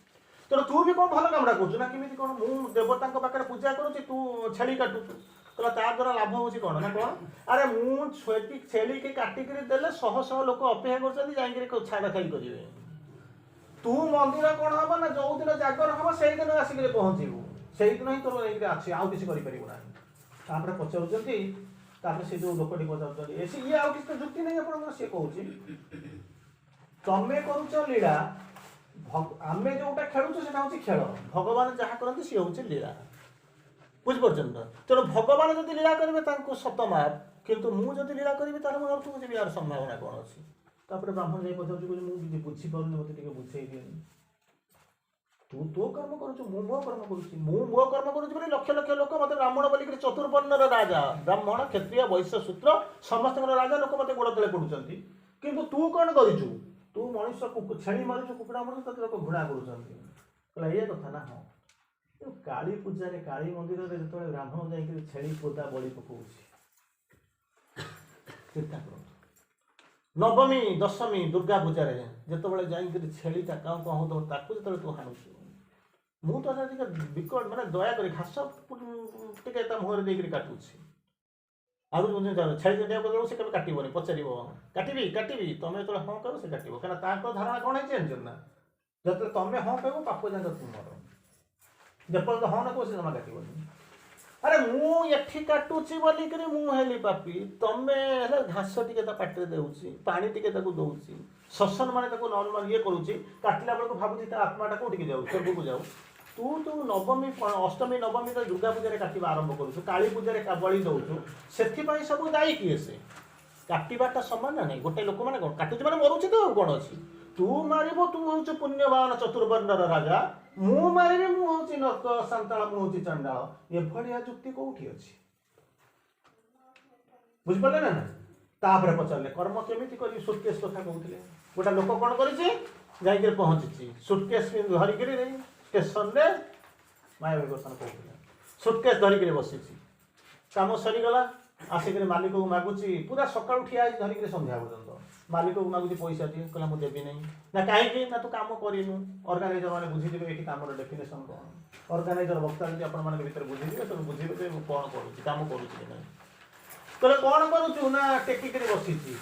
तेणु तू भी कौन भल कामटा करूँ ना कि कौन मुझे देवता पाखे पूजा करुँच तू छेली काटुचु कहला ता द्वारा लाभ हूँ कौन ना कौन अरे मुझे छेली के काटिक देले शह शह लोक अपेक्षा कर छाड़ा खाई करेंगे तू मंदिर कौन हम ना जो दिन जागर हम से दिन आसिक पहुँचू से दिन ही तोर अच्छे आउ कि ना पचारूँ से जो लोकटी पचार ये आउ कि जुक्ति नहीं आप सी कहूँ तमें करुच लीला आम जोटा खेलुँ से हूँ खेल भगवान जहाँ करते सी हूँ लीला बुझीपार तेणु भगवान जब लीला करेंगे सतमाप किंतु मुझे लीला करी तार मुझे यार संभावना कौन अच्छी तापर ब्राह्मण जाए पचार मुझे बुझीपार मत बुझे दिए तू तो कर्म करुँ मो कर्म मो कर्म करुँ लक्ष लक्ष लोक मत ब्राह्मण बोलिक चतुर्वर्णर राजा ब्राह्मण क्षत्रिय वैश्य शूद्र समस्त राजा लोक मत गोड़ तले पड़ुं किंतु तू कौन करूँ तू मनीष छेली मारुचु कुकुड़ा मारुचु तक लोक घृणा कर ये कथा ना हाँ काली पूजा काली मंदिर में जो ब्राह्मण जाकर छेली पोदा बलि पकाऊ चिंता कर नवमी दशमी दुर्गा पूजा जिते जाकर छेलीटा कौन कौन होता जो तू हाणुचु मुझे तो विकट मानने दयाक घास टे मुहर देकर काटुची आगे छेली चढ़िया से कभी काटबनी पचार काटि काटि तुम जो हाँ कह से काटो क्या धारणा कौन है जानते ना जो तुम हाँ कह पाप जान तुम जपर्यंत हाँ न कह से जमा काटबनी अरे मु एठी काटुची बोलिकरी मु हेली पापी तमे हेले घास टिके ता पाटे देउची पानी टिके ताको दउची श्वसन माने ताको नॉर्मल ये करूची काटला बेलको भाबुची ता आत्माटा कोठी जाऊ स्वर्ग को जाऊ तू तो नवमी अष्टमी नवमी तो दुर्गा पूजा रे काटिबा आरंभ करूछु काली पूजा रे बळी दउछु सेथि पई सब दायी किए से काटिबाटा समान ना नहीं गोटे लोक माने कोन काटुची माने मरुची तो कोन अछि तू मारिबो तू होउछ पुण्यवान चतुर्वर्णर राजा मु मारिबे मु होउछ नरक संताळ मु होउछ चंडाळ ए भलिया जुक्ति कोठी अछि बुझ पड़ले ना तापरे पचारले कर्म केमिति करी सुटकेस कथा कहउथिले गोटा लोक कोन करिछि जाई के पहुंचिछि सुटकेस धरि के रे स्टेशन रे माया विवर्तन कहउथिले सुटकेस धरि के बसिछि काम सरी गला आसिक मालिक को मागुची पूरा सकाळु ठिया धरि के संध्या पर्यंत मालिक को मागुची पैसा दिए कहला मु देबी नहीं ना काहे ना तू काम करिनु ऑर्गेनाइजर माने बुझी देबे एठी कामर डेफिनेशन कोन ऑर्गेनाइजर वक्ता जे आपण माने भीतर बुझी देबे तो बुझी देबे मु कोन करूची काम करूची कि नहीं कहले कोन करूछु ना टेकी के बसिची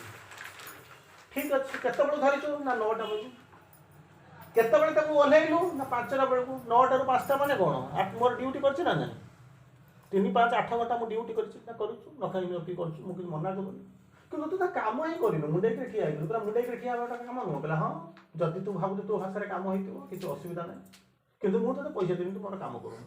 ठीक अछि केते बळ धरिछु ना 9टा बजे केते बळे ताको ओलेइलु ना 5टा बेलको 9टा ରୁ 5टा माने कोन मोर ड्यूटी करछि ना नहीं 3 5 8 घंटा मु ड्यूटी करछि ना करूछु न खाइ नपी करछु मु कि मना करबो କିନ୍ତୁ ତୁ ତା କାମ ହିଁ କରିନୁ ମୁଣ୍ଡେଇକି ଠିଆ ହେଇଥିଲୁ ପୁରା ମୁଣ୍ଡେଇକି ଠିଆ ହେବାଟା କାମ ନୁହଁ କହିଲା ହଁ ଯଦି ତୁ ଭାବୁଛୁ ତୋ ଭାଷାରେ କାମ ହେଇଥିବ କିଛି ଅସୁବିଧା ନାହିଁ କିନ୍ତୁ ମୁଁ ତୋତେ ପଇସା ଦେବି ତୁ ମୋର କାମ କରୁନୁ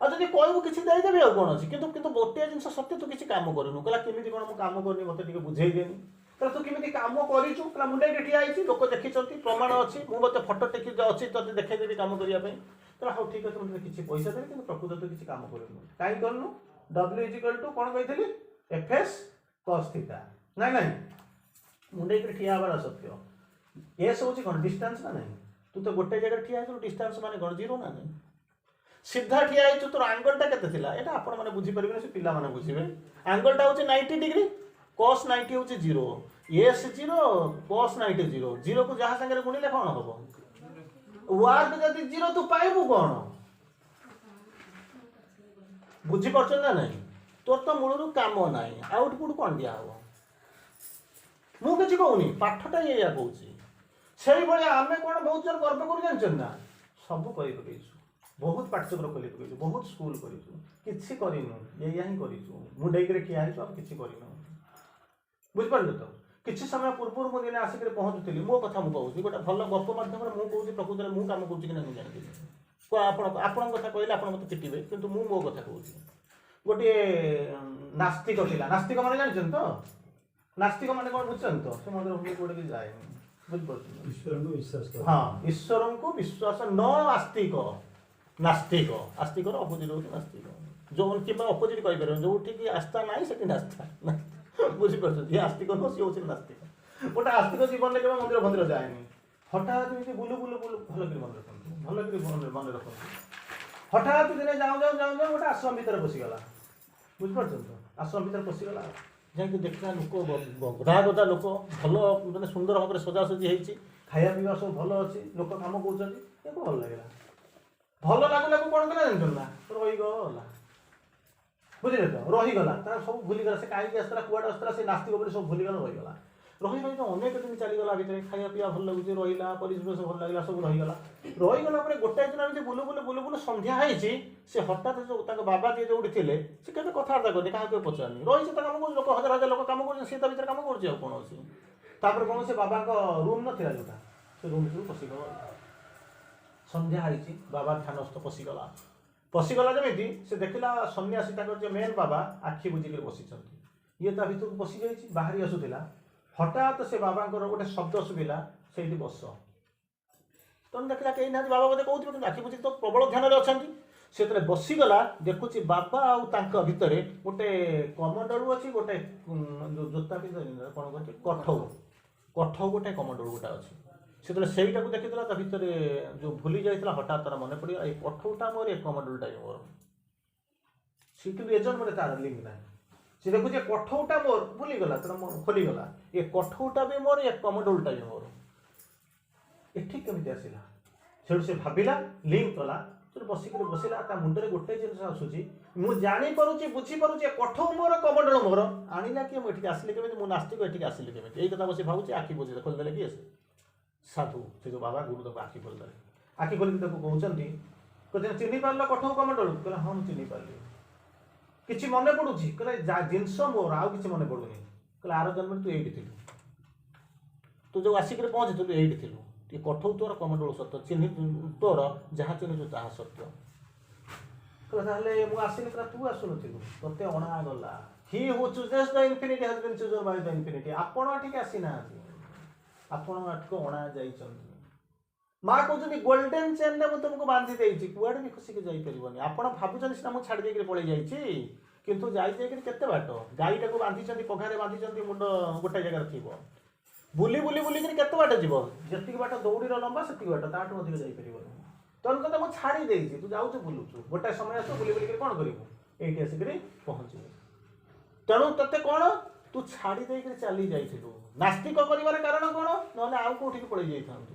ଆଉ ଯଦି କହିବୁ କିଛି ଦେଇଦେବି ଆଉ କ'ଣ ଅଛି କିନ୍ତୁ କିନ୍ତୁ ଗୋଟିଏ ଜିନିଷ ସତ୍ୟ ତୁ କିଛି କାମ କରୁନୁ କହିଲା କେମିତି କ'ଣ ମୁଁ କାମ କରିନି ମୋତେ ଟିକେ ବୁଝେଇ ଦେନି କହିଲା ତୁ କେମିତି କାମ କରିଛୁ କହିଲା ମୁଣ୍ଡେଇକି ଠିଆ ହେଇଛି ଲୋକ ଦେଖିଛନ୍ତି ପ୍ରମାଣ ଅଛି ମୁଁ ମୋତେ ଫଟୋ ଟେକି ଅଛି ତୋତେ ଦେଖେଇଦେବି କାମ କରିବା ପାଇଁ କହିଲା ହଉ ଠିକ୍ ଅଛି ମୁଁ ତୋତେ କିଛି ପଇସା ଦେବି କିନ୍ତୁ ପ୍ରକୃତ ତୁ କିଛି କାମ କରିନୁ କାହିଁ କରିନୁ W କ'ଣ କହିଥିଲି FS cos θ ନାଇଁ ନାଇଁ ମୁଣ୍ଡେଇକି ଠିଆ ହେବାର ସତ୍ୟ ଏସ୍ ହେଉଛି କ'ଣ ଡିଷ୍ଟାନ୍ସ ନା ନାହିଁ ତୁ ତ ଗୋଟେ ଜାଗାରେ ଠିଆ ହେଇଛୁ ଡିଷ୍ଟାନ୍ସ ମାନେ କ'ଣ 0 ନା ନାହିଁ ସିଧା ଠିଆ ହେଇଛୁ ତୋର ଆଙ୍ଗଲଟା କେତେ ଥିଲା ଏଇଟା ଆପଣମାନେ ବୁଝିପାରିବେନି ସେ ପିଲାମାନେ ବୁଝିବେ ଆଙ୍ଗଲଟା ହେଉଛି 90 ଡିଗ୍ରୀ cos 90 ହେଉଛି 0 ଏସ୍ 0 cos 90 0 0 କୁ ଯାହା ସାଙ୍ଗରେ ଗୁଣିଲେ କ'ଣ ହବ ୱାର୍କ ଯଦି 0 ତୁ ପାଇବୁ କ'ଣ ବୁଝିପାରୁଛ ନା ନାହିଁ ତୋର ତ ମୂଳରୁ କାମ ନାହିଁ ଆଉଟପୁଟ କ'ଣ ଦିଆହବ ମୁଁ କିଛି କହୁନି ପାଠଟା ଏଇଆ କହୁଛି ସେଇଭଳିଆ ଆମେ କ'ଣ ବହୁତ ଜଣ ଗର୍ବ କରୁ ଜାଣିଛନ୍ତି ନା ସବୁ କରି ପକେଇଛୁ ବହୁତ ପାଠଚକ୍ର ଖୋଲି ପକେଇଛୁ ବହୁତ ସ୍କୁଲ କରିଛୁ କିଛି କରିନୁ ଏଇଆ ହିଁ କରିଛୁ ମୁଣ୍ଡେଇକିରେ ଠିଆ ହେଇଛୁ ଆଉ କିଛି କରିନୁ ବୁଝିପାରିଲ ତ କିଛି ସମୟ ପୂର୍ବରୁ ମୁଁ ଦିନେ ଆସିକି ପହଞ୍ଚୁଥିଲି ମୋ କଥା ମୁଁ କହୁଛି ଗୋଟେ ଭଲ ଗପ ମାଧ୍ୟମରେ ମୁଁ କହୁଛି ପ୍ରକୃତରେ ମୁଁ କାମ କରୁଛି କି ନା ମୁଁ ଜାଣିଥିଲି ଆପଣଙ୍କ କଥା କହିଲେ ଆପଣ ମୋତେ ଚିଟିବେ କିନ୍ତୁ ମୁଁ ମୋ କଥା କହୁଛି ଗୋଟିଏ ନାସ୍ତିକ ଥିଲା ନାସ୍ତିକ ମାନେ ଜାଣିଛନ୍ତି ତ नास्तिक माने कौन बुझछन तो से मंदिर हम कोडे की जाए बुझ पड़छ ईश्वर को विश्वास कर हां ईश्वर को विश्वास न आस्तिक नास्तिक आस्तिक रो अपोजिट हो नास्तिक जो उनके बा अपोजिट कहि परन जो ठीक आस्था नाही सेठी नास्ता बुझ पड़छ ये आस्तिक नो से होछ नास्तिक गोटा आस्तिक जीवन ले केबा मंदिर मंदिर जाएनी हठात एमती बुलु बुलु बुलु भलो कि मन रखन हठात दिने जाऊ गोटा आश्रम भीतर पसी गला बुझ पड़छ तो आश्रम भीतर पसी गला ଯାଇକି ଦେଖିଲା ଲୋକ ଗଧା ଗଧା ଲୋକ ଭଲ ମାନେ ସୁନ୍ଦର ଭାବରେ ସଜାସଜି ହେଇଛି ଖାଇବା ପିଇବା ସବୁ ଭଲ ଅଛି ଲୋକ କାମ କରୁଛନ୍ତି ତାକୁ ଭଲ ଲାଗିଲା ଭଲ ଲାଗୁ ଲାଗୁ କ'ଣ କଲା ଜାଣିଛନ୍ତି ନା ରହିଗଲା ବୁଝିଲେ ତ ରହିଗଲା ତାର ସବୁ ଭୁଲିଗଲା ସେ କାହିଁକି ଆସିଥିଲା କୁଆଡ଼େ ଆସିଥିଲା ସେ ନାସ୍ତିକ ବୋଲି ସବୁ ଭୁଲିଗଲା ରହିଗଲା ରହି ତ ଅନେକ ଦିନ ଚାଲିଗଲା ଭିତରେ ଖାଇବା ପିଇବା ଭଲ ଲାଗୁଛି ରହିଲା ପରିବେଶ ଭଲ ଲାଗିଲା ସବୁ ରହିଗଲା ପରେ ଗୋଟାଏ ଦିନ ଏମିତି ବୁଲୁ ବୁଲୁ ସନ୍ଧ୍ୟା ହେଇଛି ସେ ହଠାତ୍ ଯେଉଁ ତାଙ୍କ ବାବା ଯିଏ ଯୋଉଠି ଥିଲେ ସେ କେବେ କଥାବାର୍ତ୍ତା କରିନି କାହାକୁ ପଚାରନି ରହିଛି ତ କାମ କରୁଛି ଲୋକ ହଜାର ହଜାର ଲୋକ କାମ କରୁଛନ୍ତି ସେ ତା ଭିତରେ କାମ କରୁଛି ଆଉ କ'ଣ ଅଛି ତାପରେ କ'ଣ ସେ ବାବାଙ୍କ ରୁମ୍ ନଥିଲା ଯୋଉଟା ସେ ରୁମ୍ ଭିତରୁ ପଶିଗଲା ସନ୍ଧ୍ୟା ହେଇଛି ବାବା ଧ୍ୟାନସ୍ଥ ପଶିଗଲା ଯେମିତି ସେ ଦେଖିଲା ସନ୍ନ୍ୟାସୀ ତାଙ୍କର ଯେ ମେନ୍ ବାବା ଆଖି ବୁଜିକରି ବସିଛନ୍ତି ଇଏ ତା ଭିତରକୁ ପଶିଯାଇଛି ବାହାରି ଆସୁଥିଲା हठात से बाबांकर गोटे शब्द शुभिला से बस तेणु देखला कहीं ना बाबा बोधे कहते कि आखि बुझी तो प्रबल ध्यान अच्छा से बसीगला देखुची बाबा आउ भितर गोटे कमंडलू अच्छी गोटे जोता भी कौन कर कठौ गोटे कमंडलू गोटे अच्छी से सहीटा को देखीला भितर जो भूली जाता हठात तार मन पड़ा ये कठौटा मोर ए कमंडलटा मोर सी कि एजन मोर तार लिंक ना से देखुचे कठौटा मोर भूलीगला तर खोलीगला ये कठौटा भी मोर ये कमंडलटा भी मोर एठी केमिति आसिला से भाविला लिंक कला बसिक बसला मुंडे गोटे जिन आसूँ मुझे जापी बुझी पार्टी कठौ मोर कमंडल मोर आणला किए मुझे आसिले केमी मु नास्तिक ये आसिले केमी यही कथा बस भावुँ आखि बुझे खोलीदे किए साधु से जो बाबा गुरु तक आखि खोलीदे आखि खोलिक कहते चिन्ह पार कठौ कमंडल कहला हाँ मुझे चिन्ह पारि କିଛି ମନେ ପଡୁଛି କହିଲେ ଜିନିଷ ମୋର ଆଉ କିଛି ମନେ ପଡୁନି କହିଲେ ଆର ଜନ୍ମରେ ତୁ ଏଇଠି ଥିଲୁ ତୁ ଯୋଉ ଆସିକିରି ପହଞ୍ଚିଥିଲୁ ଏଇଠି ଥିଲୁ ଟିକେ କଠଉ ତୋର କମଣ୍ଡଳ ସତ୍ୟ ଚିହ୍ନି ତୋର ଯାହା ଚିହ୍ନିଛୁ ତାହା ସତ୍ୟ କହିଲେ ତାହେଲେ ମୁଁ ଆସିଲି ପୁରା ତୁ ଆସୁନଥିଲୁ ତତେ ଅଣାଗଲା he who chooses the infinity has been chosen by the infinity ଆପଣ ଏଠିକି ଆସିନାହାନ୍ତି ଆପଣ ଏଠିକୁ ଅଣା ଯାଇଛନ୍ତି ମା କହୁଛନ୍ତି ଗୋଲ୍ଡେନ୍ ଚେନ୍ରେ ମୁଁ ତୁମକୁ ବାନ୍ଧି ଦେଇଛି କୁଆଡ଼େ ବି ଖୁସିକି ଯାଇପାରିବନି ଆପଣ ଭାବୁଛନ୍ତି ସିନା ମୁଁ ଛାଡ଼ି ଦେଇକିରି ପଳେଇ ଯାଇଛି କିନ୍ତୁ ଯାଇକିରି କେତେ ବାଟ ଗାଈଟାକୁ ବାନ୍ଧିଛନ୍ତି ପଘାରେ ବାନ୍ଧିଛନ୍ତି ମୁଣ୍ଡ ଗୋଟେ ଜାଗାରେ ଥିବ ବୁଲି ବୁଲି ବୁଲିକିରି କେତେ ବାଟ ଯିବ ଯେତିକି ବାଟ ଦୌଡ଼ିର ଲମ୍ବା ସେତିକି ବାଟ ତାଠୁ ଅଧିକ ଯାଇପାରିବନି ତେଣୁ କଥା ମୁଁ ଛାଡ଼ି ଦେଇଛି ତୁ ଯାଉଛୁ ବୁଲୁଛୁ ଗୋଟାଏ ସମୟ ଆସିବ ବୁଲି ବୁଲିକିରି କ'ଣ କରିବୁ ଏଇଠି ଆସିକିରି ପହଞ୍ଚିବୁ ତେଣୁ ତତେ କ'ଣ ତୁ ଛାଡ଼ି ଦେଇକିରି ଚାଲି ଯାଇଥିଲୁ ନାସ୍ତିକ କରିବାର କାରଣ କ'ଣ ନହେଲେ ଆଉ କୋଉଠିକି ପଳେଇ ଯାଇଥାନ୍ତୁ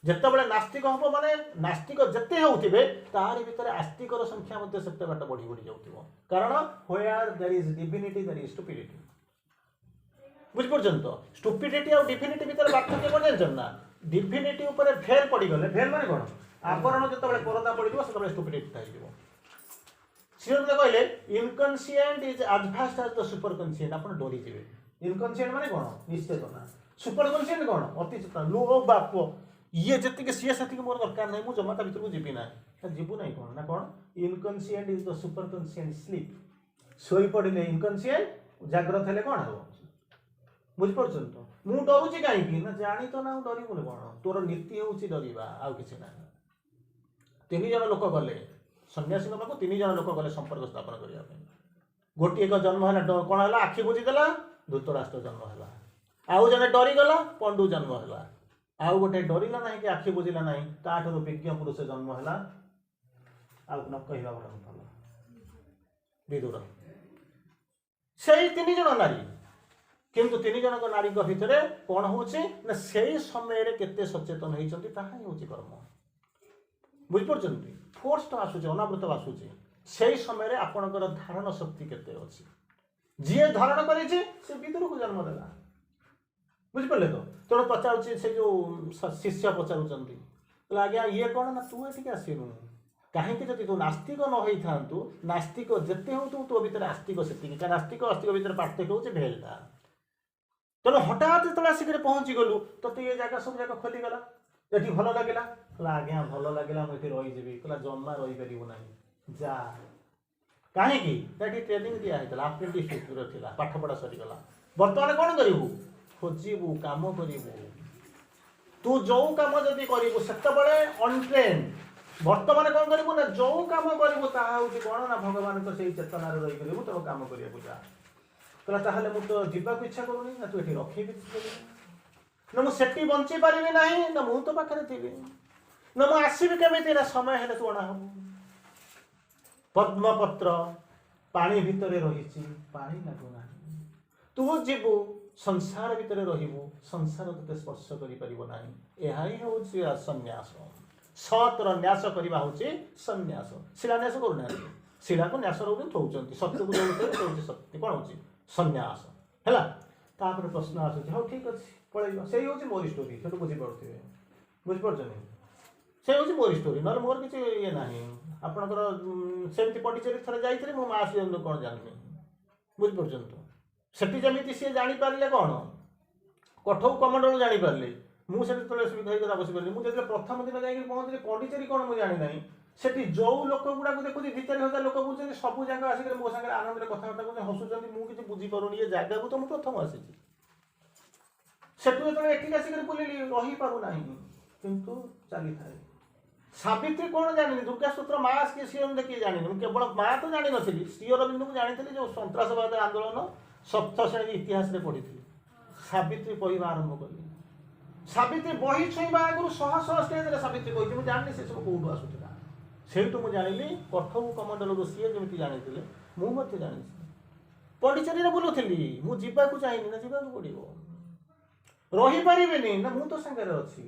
ଯେତେବେଳେ ନାସ୍ତିକ ହବ ମାନେ ନାସ୍ତିକ ଯେତେ ହେଉଥିବେ ତାରି ଭିତରେ ଆସ୍ତିକର ସଂଖ୍ୟା ମଧ୍ୟ ସେତେ ବାଟ ବଢ଼ି ବଢ଼ି ଯାଉଥିବ କାରଣ where there is divinity there is stupidity ବୁଝିପାରୁଛନ୍ତି ତ ଷ୍ଟୁପିଡିଟି ଆଉ ଡିଭିନିଟି ଭିତରେ ପାର୍ଥକ୍ୟ କ'ଣ ଜାଣିଛନ୍ତି ନା ଡିଭିନିଟି ଉପରେ ଭେଲ୍ ପଡ଼ିଗଲେ ଭେଲ୍ ମାନେ କ'ଣ ଆବରଣ ଯେତେବେଳେ ପରଦା ପଡ଼ିଯିବ ସେତେବେଳେ ଷ୍ଟୁପିଡିଟି ହେଇଯିବ ସିଏ କହିଲେ inconscient is as vast as the superconscient ଆପଣ ଡରିଯିବେ ଇନକନସିଏଣ୍ଟ ମାନେ କ'ଣ ନିଶ୍ଚେତନା ସୁପର କନସିଏଣ୍ଟ କ'ଣ ଅତି ଚେତନା ଲୋ ବାପ ଇଏ ଯେତିକି ସିଏ ସେତିକି ମୋର ଦରକାର ନାହିଁ ମୁଁ ଜମା ତା ଭିତରକୁ ଯିବି ନାହିଁ ଯିବୁ ନାହିଁ କ'ଣ ନା କ'ଣ ଇନକନସିଏଣ୍ଟ ଇଜ୍ ଦ ସୁପର କନସିଏଣ୍ଟ ସ୍ଲିପ୍ ଶୋଇପଡ଼ିଲେ ଇନକନସିଏଣ୍ଟ ଜାଗ୍ରତ ହେଲେ କ'ଣ ହେବ ବୁଝିପାରୁଛନ୍ତି ତ ମୁଁ ଡରୁଛି କାହିଁକି ନା ଜାଣି ତ ନା ମୁଁ ଡରିବୁନି କ'ଣ ତୋର ନୀତି ହେଉଛି ଡରିବା ଆଉ କିଛି ନାହିଁ 3 ଜଣ ଲୋକ ଗଲେ ସନ୍ନ୍ୟାସୀଙ୍କ ପାଖକୁ 3 ଜଣ ଲୋକ ଗଲେ ସମ୍ପର୍କ ସ୍ଥାପନ କରିବା ପାଇଁ ଗୋଟିଏ ଏକ ଜନ୍ମ ହେଲା କ'ଣ ହେଲା ଆଖି ବୁଜିଦେଲା ଧୃତରାଷ୍ଟ୍ର ଜନ୍ମ ହେଲା ଆଉ ଜଣେ ଡରିଗଲା ପଣ୍ଡୁ ଜନ୍ମ ହେଲା ଆଉ ଗୋଟେ ଡରିଲା ନାହିଁ କି ଆଖି ବୁଝିଲା ନାହିଁ ତାଠାରୁ ବିଜ୍ଞ ପୁରୁଷ ଜନ୍ମ ହେଲା ଆଉ ନ କହିବା ଭଲ ବିଦୁର ସେଇ 3 ଜଣ ନାରୀ କିନ୍ତୁ 3 ଜଣଙ୍କ ନାରୀଙ୍କ ଭିତରେ କ'ଣ ହେଉଛି ନା ସେଇ ସମୟରେ କେତେ ସଚେତନ ହେଇଛନ୍ତି ତାହା ହିଁ ହେଉଛି କର୍ମ ବୁଝିପାରୁଛନ୍ତି ଫୋର୍ସ ଆସୁଛି ଅନାବୃତ ଆସୁଛି ସେଇ ସମୟରେ ଆପଣଙ୍କର ଧାରଣ ଶକ୍ତି କେତେ ଅଛି ଯିଏ ଧାରଣ କରିଛି ସେ ବିଦୁରକୁ ଜନ୍ମ ଦେଲା ବୁଝିପାରିଲେ ତ ତେଣୁ ପଚାରୁଛି ସେ ଯେଉଁ ଶିଷ୍ୟ ପଚାରୁଛନ୍ତି ଆଜ୍ଞା ଇଏ କ'ଣ ନା ତୁ ଏଠିକି ଆସିନୁ କାହିଁକି ଯଦି ତୁ ନାସ୍ତିକ ନ ହେଇଥାନ୍ତୁ ନାସ୍ତିକ ଯେତେ ହେଉଥିବୁ ତୋ ଭିତରେ ଆସ୍ତିକ ସେତିକି କାରଣ ନାସ୍ତିକ ଆସ୍ତିକ ଭିତରେ ପାର୍ଥକ୍ୟ ହେଉଛି ଭେଲଟା ତେଣୁ ହଠାତ୍ ଯେତେବେଳେ ଆସିକି ପହଞ୍ଚିଗଲୁ ତତେ ଏ ଜାଗା ସବୁ ଯାକ ଖୋଲିଗଲା ଏଠି ଭଲ ଲାଗିଲା କହିଲା ଆଜ୍ଞା ଭଲ ଲାଗିଲା ମୁଁ ଏଠି ରହିଯିବି କହିଲା ଜମା ରହିପାରିବୁ ନାହିଁ ଯା କାହିଁକି ଏଠି ଟ୍ରେନିଂ ଦିଆ ହେଇଥିଲା ଆପ୍ରେଣ୍ଟିସରେ ଥିଲା ପାଠପଢ଼ା ସରିଗଲା ବର୍ତ୍ତମାନ କ'ଣ କରିବୁ ଖୋଜିବୁ କାମ କରିବୁ ତୁ ଯେଉଁ କାମ ଯଦି କରିବୁ ସେତେବେଳେ ଅନଟ୍ରେନ୍ ବର୍ତ୍ତମାନ କ'ଣ କରିବୁ ନା ଯେଉଁ କାମ କରିବୁ ତାହା ହେଉଛି କ'ଣ ନା ଭଗବାନଙ୍କ ସେଇ ଚେତନାରେ ରହିପାରିବୁ ତେଣୁ କାମ କରିବାକୁ ଯା କହିଲା ତାହେଲେ ମୁଁ ତ ଯିବାକୁ ଇଚ୍ଛା କରୁନି ନା ତୁ ଏଠି ରଖେଇବି ନା ମୁଁ ସେଠି ବଞ୍ଚି ପାରିବି ନାହିଁ ନା ମୁଁ ତୋ ପାଖରେ ଥିବି ନା ମୁଁ ଆସିବି କେମିତି ନା ସମୟ ହେଲେ ତୁ ଅଣା ହବୁ ପଦ୍ମପତ୍ର ପାଣି ଭିତରେ ରହିଛି ପାଣି ଲାଗୁନାହିଁ ତୁ ଯିବୁ ସଂସାର ଭିତରେ ରହିବୁ ସଂସାର ତତେ ସ୍ପର୍ଶ କରିପାରିବ ନାହିଁ ଏହା ହିଁ ହେଉଛି ସନ୍ନ୍ୟାସ ସତର ନ୍ୟାସ କରିବା ହେଉଛି ସନ୍ନ୍ୟାସ ଶିଳାନ୍ୟାସ କରୁନାହାନ୍ତି ଶିଳାକୁ ନ୍ୟାସ ରହୁଛନ୍ତି ଥଉଛନ୍ତି ସତ୍ୟକୁ ଦେଉଛନ୍ତି ହେଉଛି ସତ୍ୟ କ'ଣ ହେଉଛି ସନ୍ନ୍ୟାସ ହେଲା ତାପରେ ପ୍ରଶ୍ନ ଆସୁଛି ହଉ ଠିକ୍ ଅଛି ପଳେଇବ ସେଇ ହେଉଛି ମୋରି ଷ୍ଟୋରି ସେଠୁ ବୁଝିପାରୁଥିବେ ବୁଝିପାରୁଛନ୍ତି ସେ ହେଉଛି ମୋରି ଷ୍ଟୋରି ନହେଲେ ମୋର କିଛି ଇଏ ନାହିଁ ଆପଣଙ୍କର ସେମିତି ପଣ୍ଡିଚେରୀ ଥରେ ଯାଇଥିଲି ମୋ ମା ସିଏ କ'ଣ ଜାଣିନି ବୁଝିପାରୁଛନ୍ତି ତ ସେଠି ଯେମିତି ସିଏ ଜାଣିପାରିଲେ କ'ଣ କଠଉ କମଣ୍ଡଳ ଜାଣିପାରିଲେ ମୁଁ ସେଠି ଯେତେବେଳେ ସୁବିଧା ହେଇଗଲା ବସିପାରିଲି ମୁଁ ଯେତେବେଳେ ପ୍ରଥମ ଦିନ ଯାଇକି ପହଞ୍ଚିଲି ପଣ୍ଡିଚେରୀ କ'ଣ ମୁଁ ଜାଣିନାହିଁ ସେଠି ଯେଉଁ ଲୋକ ଗୁଡ଼ାକୁ ଦେଖୁଛି 2-4 ହଜାର ଲୋକ ବୁଝୁଛନ୍ତି ସବୁ ଯାକ ଆସିକି ମୋ ସାଙ୍ଗରେ ଆନନ୍ଦରେ କଥାବାର୍ତ୍ତା କରୁଛନ୍ତି ହସୁଛନ୍ତି ମୁଁ କିଛି ବୁଝିପାରୁନି ଏ ଜାଗାକୁ ତ ମୁଁ ପ୍ରଥମ ଆସିଛି ସେଠୁ ଯେତେବେଳେ ଏଠିକି ଆସିକି ବୁଲିଲି ରହିପାରୁନାହିଁ କିନ୍ତୁ ଚାଲିଥାଏ ସାବିତ୍ରୀ କ'ଣ ଜାଣିନି ଦୁର୍ଗା ସୂତ୍ର ମା କିଏ ସିଏ କିଏ ଜାଣିନି ମୁଁ କେବଳ ମା ତ ଜାଣିନଥିଲି ଶ୍ରୀ ଅରବିନ୍ଦଙ୍କୁ ଜାଣିଥିଲି ଯେଉଁ ସନ୍ତ୍ରାସବାଦ ଆନ୍ଦୋଳନ 7th ଶ୍ରେଣୀ ଇତିହାସରେ ପଢ଼ିଥିଲି ସାବିତ୍ରୀ ପଢ଼ିବା ଆରମ୍ଭ କଲି ସାବିତ୍ରୀ ବହି ଛୁଇଁବା ଆଗରୁ ଶହ ଷ୍ଟେଜରେ ସାବିତ୍ରୀ କହିଛି ମୁଁ ଜାଣିନି ସେ ସବୁ କେଉଁଠୁ ଆସୁଥିଲା ସେଇଠୁ ମୁଁ ଜାଣିଲି କଠଉ କମଣ୍ଡଳରୁ ସିଏ ଯେମିତି ଜାଣିଥିଲେ ମୁଁ ମଧ୍ୟ ଜାଣିଛି ପଣ୍ଡିଚେରୀରେ ବୁଲୁଥିଲି ମୁଁ ଯିବାକୁ ଚାହିଁନି ନା ଯିବାକୁ ପଡ଼ିବ ରହିପାରିବିନି ନା ମୁଁ ତ ସାଙ୍ଗରେ ଅଛି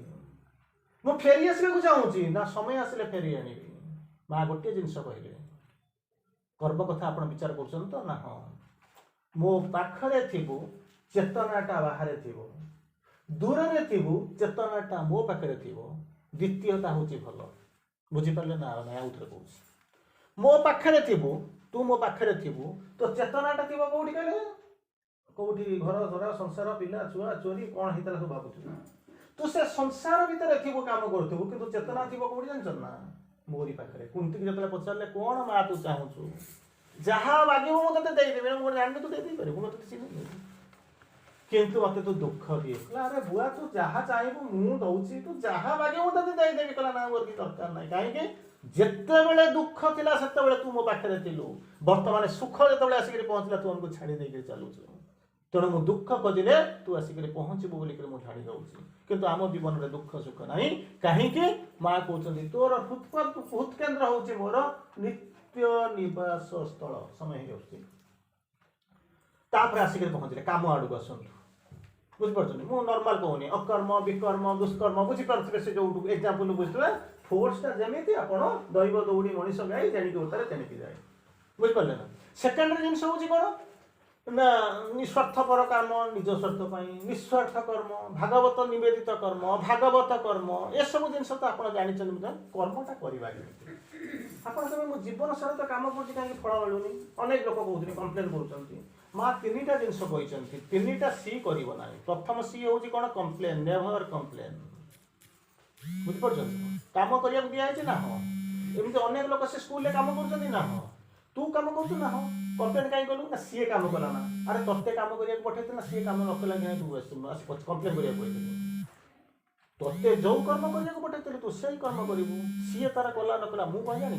ମୁଁ ଫେରି ଆସିବାକୁ ଚାହୁଁଛି ନା ସମୟ ଆସିଲେ ଫେରି ଆଣିବି ମା ଗୋଟିଏ ଜିନିଷ କହିଲେ ଗର୍ବ କଥା ଆପଣ ବିଚାର କରୁଛନ୍ତି ତ ନା ହଁ ମୋ ପାଖରେ ଥିବୁ ଚେତନାଟା ବାହାରେ ଥିବ ଦୂରରେ ଥିବୁ ଚେତନାଟା ମୋ ପାଖରେ ଥିବ ଦ୍ୱିତୀୟଟା ହେଉଛି ଭଲ ବୁଝିପାରିଲେ ନା ନାଇଁ ଆଉଥରେ କହୁଛି ମୋ ପାଖରେ ଥିବୁ तू मो पाखे थी तो चेतनाटा थी कौटी कहले कौटी घर धरा संसार पिला छुआ चोरी कौन होता सब भावुँ तू से संसार भितर थी काम करूँ कि चेतना थी कौटी जान ना मोरी पाखे कुंती की जो पचारे कौन माँ तू चाहूँ जहाँ मागे मुझे देदेवी मुझे जानी तू दे पारे मतलब चिन्ह किंतु मत तू दुख दिए कहला अरे बुआ तू जहाँ चाहबू मु दौची तू जहाँ मागे मुझे देदेवी कहला ना मोर कि दरकार ना कहीं जिते दुख थिला सेते तू मो पाखे थिलु वर्तमान सुख जो आसिक पहुँचला तू हमको छाड़ी देकर चलुच तेणु मु दुख खोजिले तू आसिक पहुँचबू बोलिक मुझे छाड़ी दौची किंतु आम जीवन में दुख सुख ना कहीं माँ कहते तोर हृत्केन्द्र हूँ मोर नित्य निवास स्थल समय हो आसिक पहुँचले काम आड़क आसतु बुझिपार मु नर्माल कहूनी अकर्म विकर्म दुष्कर्म बुझीपारे से जो एक्जामपल बुझे फोर्सटा जमी आप दैव दौड़ी मनीष गाई तेणिक उतारे तेणिक जाए बुझिपारे ना सेकेंडरी जिन हूँ कौन ना निस्वार्थपर कर्म निज स्वार्थ निस्वार्थ कर्म भागवत निवेदित कर्म भागवत कर्म ये सब जिन तो आप जानते कर्मटा करवा आप मो जीवन सारा तो कम कर कहीं फल मिलूनी अनेक लोक कहते कम्प्लेन कर माँ तीन टा जिन कहते तीन टा सी करना प्रथम सी हूँ कौन कम्प्लेन नेभर कम्प्लेन बुझिपार कम करने दिखाई ना हाँ एमती अनेक लोक से स्कूल कम कर ना हाँ तू कम कर ना हाँ कम्प्लेन कहीं कलु ना सी कम कला ना अरे तत्ते कम करने पठे ना सी कम न कला तू कम्प्लेन करें तत्ते जो कर्म करने पठे तू से कर्म करू सी तार कला न कला मुझे जानी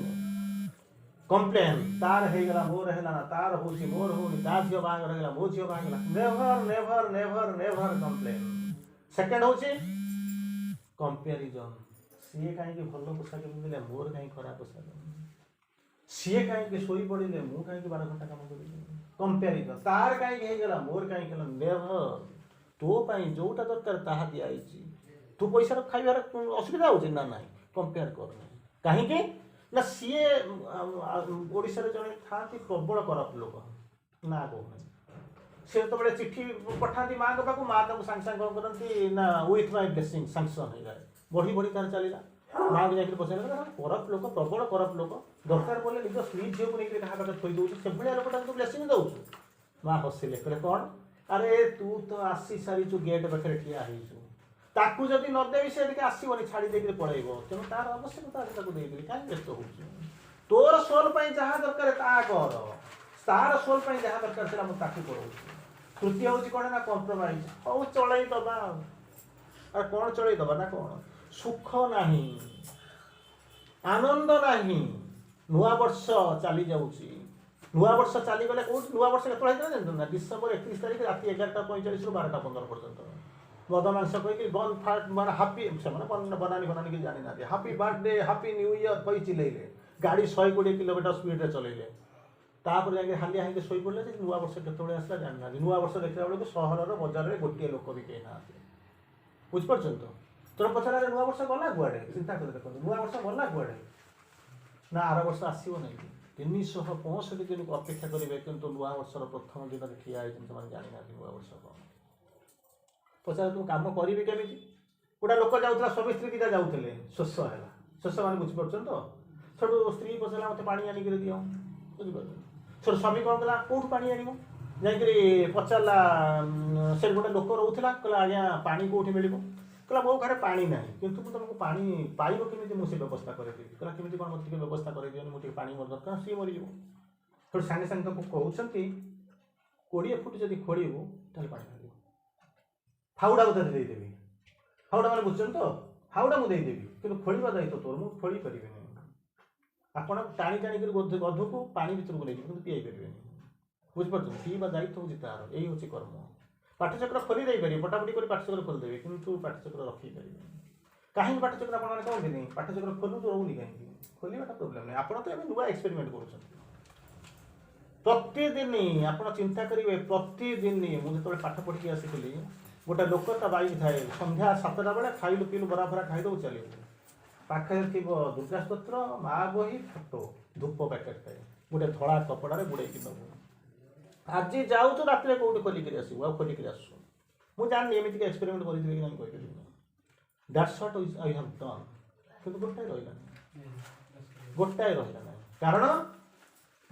कम्प्लेन तार होगा मोर है ना तार हूँ मोर होनी ता झील बाहर मो झील बाहर never never never never complain second हूँ कंपेरिजन सी कहीं भल पोशाक पिंधे मोर कहीं खराब पोशाक सी कहीं शोई पड़े मुझे कहीं 12 घंटा कम कर कंपेरिजन तार कहीं मोर कहीं नेभर तो जोटा दरकार ताहा दिखाई तू पैसा खाइबार असुविधा हो ना ना कंपेयर कर कहीं ना सी ओडिशा जड़े था प्रबल करप्ट लोक ना कहूँ सी जो चिठी पठा माँ को पाक माँ सागे सागे कौन करती ना विथ माय ब्लेसिंग सांसन हो जाए बढ़ी बढ़ी तार चलला माँ को जाकर पचार करप्ट लोक प्रबल करप्ट लोक दरकार पड़े निज स्त्री झील को लेकर क्या पाखे थी दूसरे से भाया लोक तो ब्लेसिंग दौ माँ हसिले कहले कौन अरे तू तो आसी सारी गेट पाखे ठिया ताकू जदि नदेवी से आसबनी छाड़ी देकर पड़ेब तेणु तार आवश्यकता अच्छे देदेवी कहीं व्यस्त हो तोर सोल जहाँ दरकार ता कर तार सोल जहाँ दरकार था मुझे पढ़ाऊँ तृतीय हूँ कौन ना कंप्रोमाइज हूँ चल दबा अरे कौन चल दबा ना कौन सुख नहीं आनंद नहीं नुआ वर्ष चली जाऊँगी नुआ वर्ष चलीगले कौट नुआ वर्ष के जानते ना डिसेम्बर 31 तारीख रात 11:45 ରୁ 12:15 पर्यंत मद मांस कहीकि बन फाट मैं हापी से बनानी बनानी कि जानी ना happy birthday happy new year कही चिल्ले गाड़ी 120 किलोमीटर स्पीड चलैले तापर जाके हालिया होकर शोई पड़े नुआ वर्ष केतबे आसला जानी ना नुआ वर्ष देखला बेलू सहर बजार में गोटे लोक भी कहीं ना बुझिपार तो तेना पचारे नुआ वर्ष गला गुआड़े चिंता कर देखो नुआ वर्ष गला गुआड़े ना आर वर्ष आसो नहीं 365 दिन को अपेक्षा करेंगे किंतु नुआ वर्षर प्रथम दिन ठिया से जानी ना नुआ वर्ष कौन पचार तुम कम करी केमी गोटा लोक जाऊला स्वामी स्त्री दिटा जाऊे शोष है शोष मैंने बुझीपार तो सब स्त्री पचारा मत पा आनिक दियो बुझीपार छोट स्वामी कौन कला कौट पा आन जाकि पचारा से गोटे लोक रोला कहला आज्ञा पा कौटी मिल कहला मो घर पा ना कि तुमको पा पाइब केमी मुझे व्यवस्था करेदेवी कहला केमी कौन मत व्यवस्था कर मुझे पा मोर दरकार सी मरीज थोड़ा सागे सागे तुमको कहते 20 फुट जब खोलू तो पा फाउड़ा को देदेवी फाउड़ा मैंने बुझे तो फाउड़ा मुझे देदेवी कि खोलवा दायित्व तोर मुझे खोली पारे आपड़ टाणी टाणी गधु को पानी भर को लेकिन पीई पारे बुझिपार पीवा दायित्व हूँ तार यही हूँ कर्म पाठचक्र खोली देपारे पटापटी कर पाठचक्र खोलीदेवे कि पाठचक्र रखी पारे कहीं पाठचक्र आप कहते नहीं पाठचक्र खोलू तो रोनी कहीं खोलवाटा प्रोब्लेम नहीं आप नुआ एक्सपेरिमेंट कर प्रतिदिन आप चिंता करेंगे प्रतिदिन मुझे जो पाठ पढ़ी आसी गोटे लोक ता बाइक थाए संध्या 7टा बेले खाइलु पीलु बरा फरा खाईदे चलो पाखे थी दुर्गा स्तोत्र माँ बही फोटो धूप पैकेट थाए गोटे धड़ा कपड़े गुड़े नबू आज जाऊँ रात कौट खोलिक आसू आ खोलिक आसू मुझे जानी एमती एक्सपेरिमेंट करेंगे कि नहीं कही that's what I have done कि गोटाए रहा गोटाए रहा कारण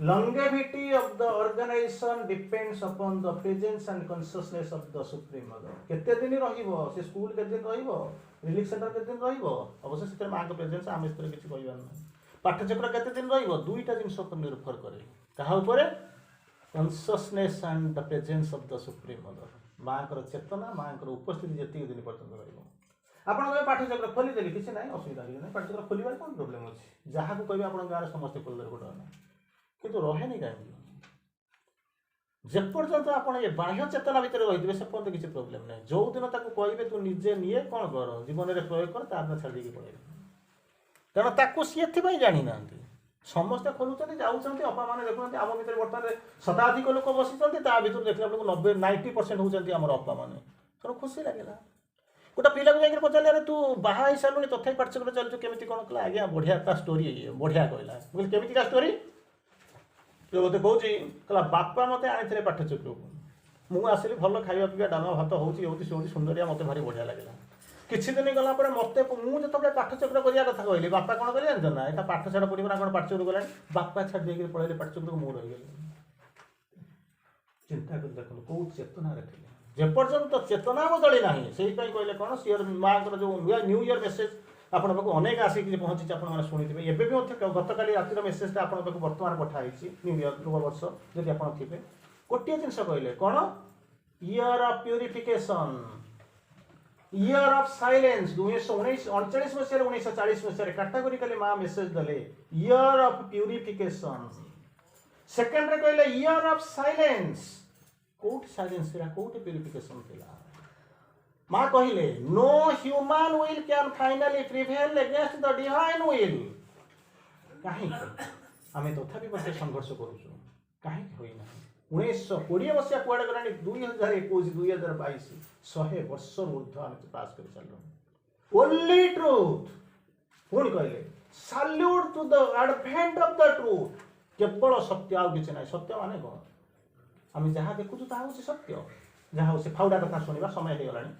longevity of the organization depends upon the presence and consciousness of the supreme mother. केते दिन रहिबो से स्कूल केते दिन रहिबो रिलीफ सेंटर केते दिन रहिबो अवश्य से मां के प्रेजेंस आम स्तर किछि कहबार नै पाठ्यचक्र केते दिन रहिबो दुईटा जिंस पर निर्भर करे कहा ऊपर consciousness and the presence of the supreme mother मां कर चेतना मां कर उपस्थिति जति दिन पर्यंत रहिबो आपण के पाठ्यचक्र खोली देली किछि नै असुविधा किछि नै पाठ्यचक्र खोलिबार कोन प्रॉब्लम अछि जहा को कहबे आपण गार समस्त खोल दर गोडा नै किंतु रहेनी कहीं जेपर्यंत आपण ये बाह्य चेतना भितर रही से पर्यंत किसी प्रोब्लेम नहीं जो दिन ताको कहबे तू निजे निये कौन कर जीवन में प्रयोग कर तार छाड़ी पड़े कारण ताको सी एथि जानी ना समस्त खोलुचंती जाउचंती अपा माने देखुचंती आम भितर वर्तमान शताधिक लोक बसिचंती ता भितर देखला लोक 90% होचंती हमर अपा माने तो खुशी लागेला गोटा पिला को जाकर पचारे अरे तू बाहा ही सालुनी तथापि पाठचक्र चलछु केमिति कोन कला आज्ञा बढ़िया ता स्टोरी बढ़िया कहला बोल केमिति का स्टोरी तो मत कौच कहला बापा मत आनी पाठचक्र को मुझे आसली भल खाଇବା पिवा डालमा भात होती सुंदरिया मत भारी बढ़िया लगे किसी दिन गला मत मुझे जो पाठचक्र करिया कथा कहली बापा कौन करें जानते ना यहाँ पाठ छाड़ा पड़ा कौन पाठचक्र गला बापा छाड़ देकर पढ़े पाठचक्र को मुझे रहीगली चिंता कर देखो कौ चेतना रखिले जेपर्यंत चेतना बदली ना से कहले कौन सीआर माँ जो न्यू इयर मेसेज आपण पाक अनेक आसिक पहुँची आपने शुणी एवं गत काली रातिर मेसेजटा आप बर्तमान पठाई न्यू इयर नव वर्ष जब आप थे गोटे जिनस कहले कौन year of purification year of silence 1939 मसीह 1940 मसीह कैटेगोरिकली माँ मेसेज देले इयर ऑफ प्यूरिफिकेशन सेकेंड कहले year of silence quote silence quote purification थिला माँ कहले no human will can finally prevail against the divine will कहीं आमे तथापि बसे संघर्ष करूछु कहीं होई ना 1920 मसीहा कुआडे गलानी 2021 2022 100 वर्ष ऊर्ध्व आमे पास कर चललो ओनली ट्रूथ पुणी कहले salute to the advent of the truth केवल सत्य आ किछ नाही सत्य माने कोन आमे जहा देखुछु ता होछि सत्य जहा से फाउडा कथा सुनिबा समय हे गलानी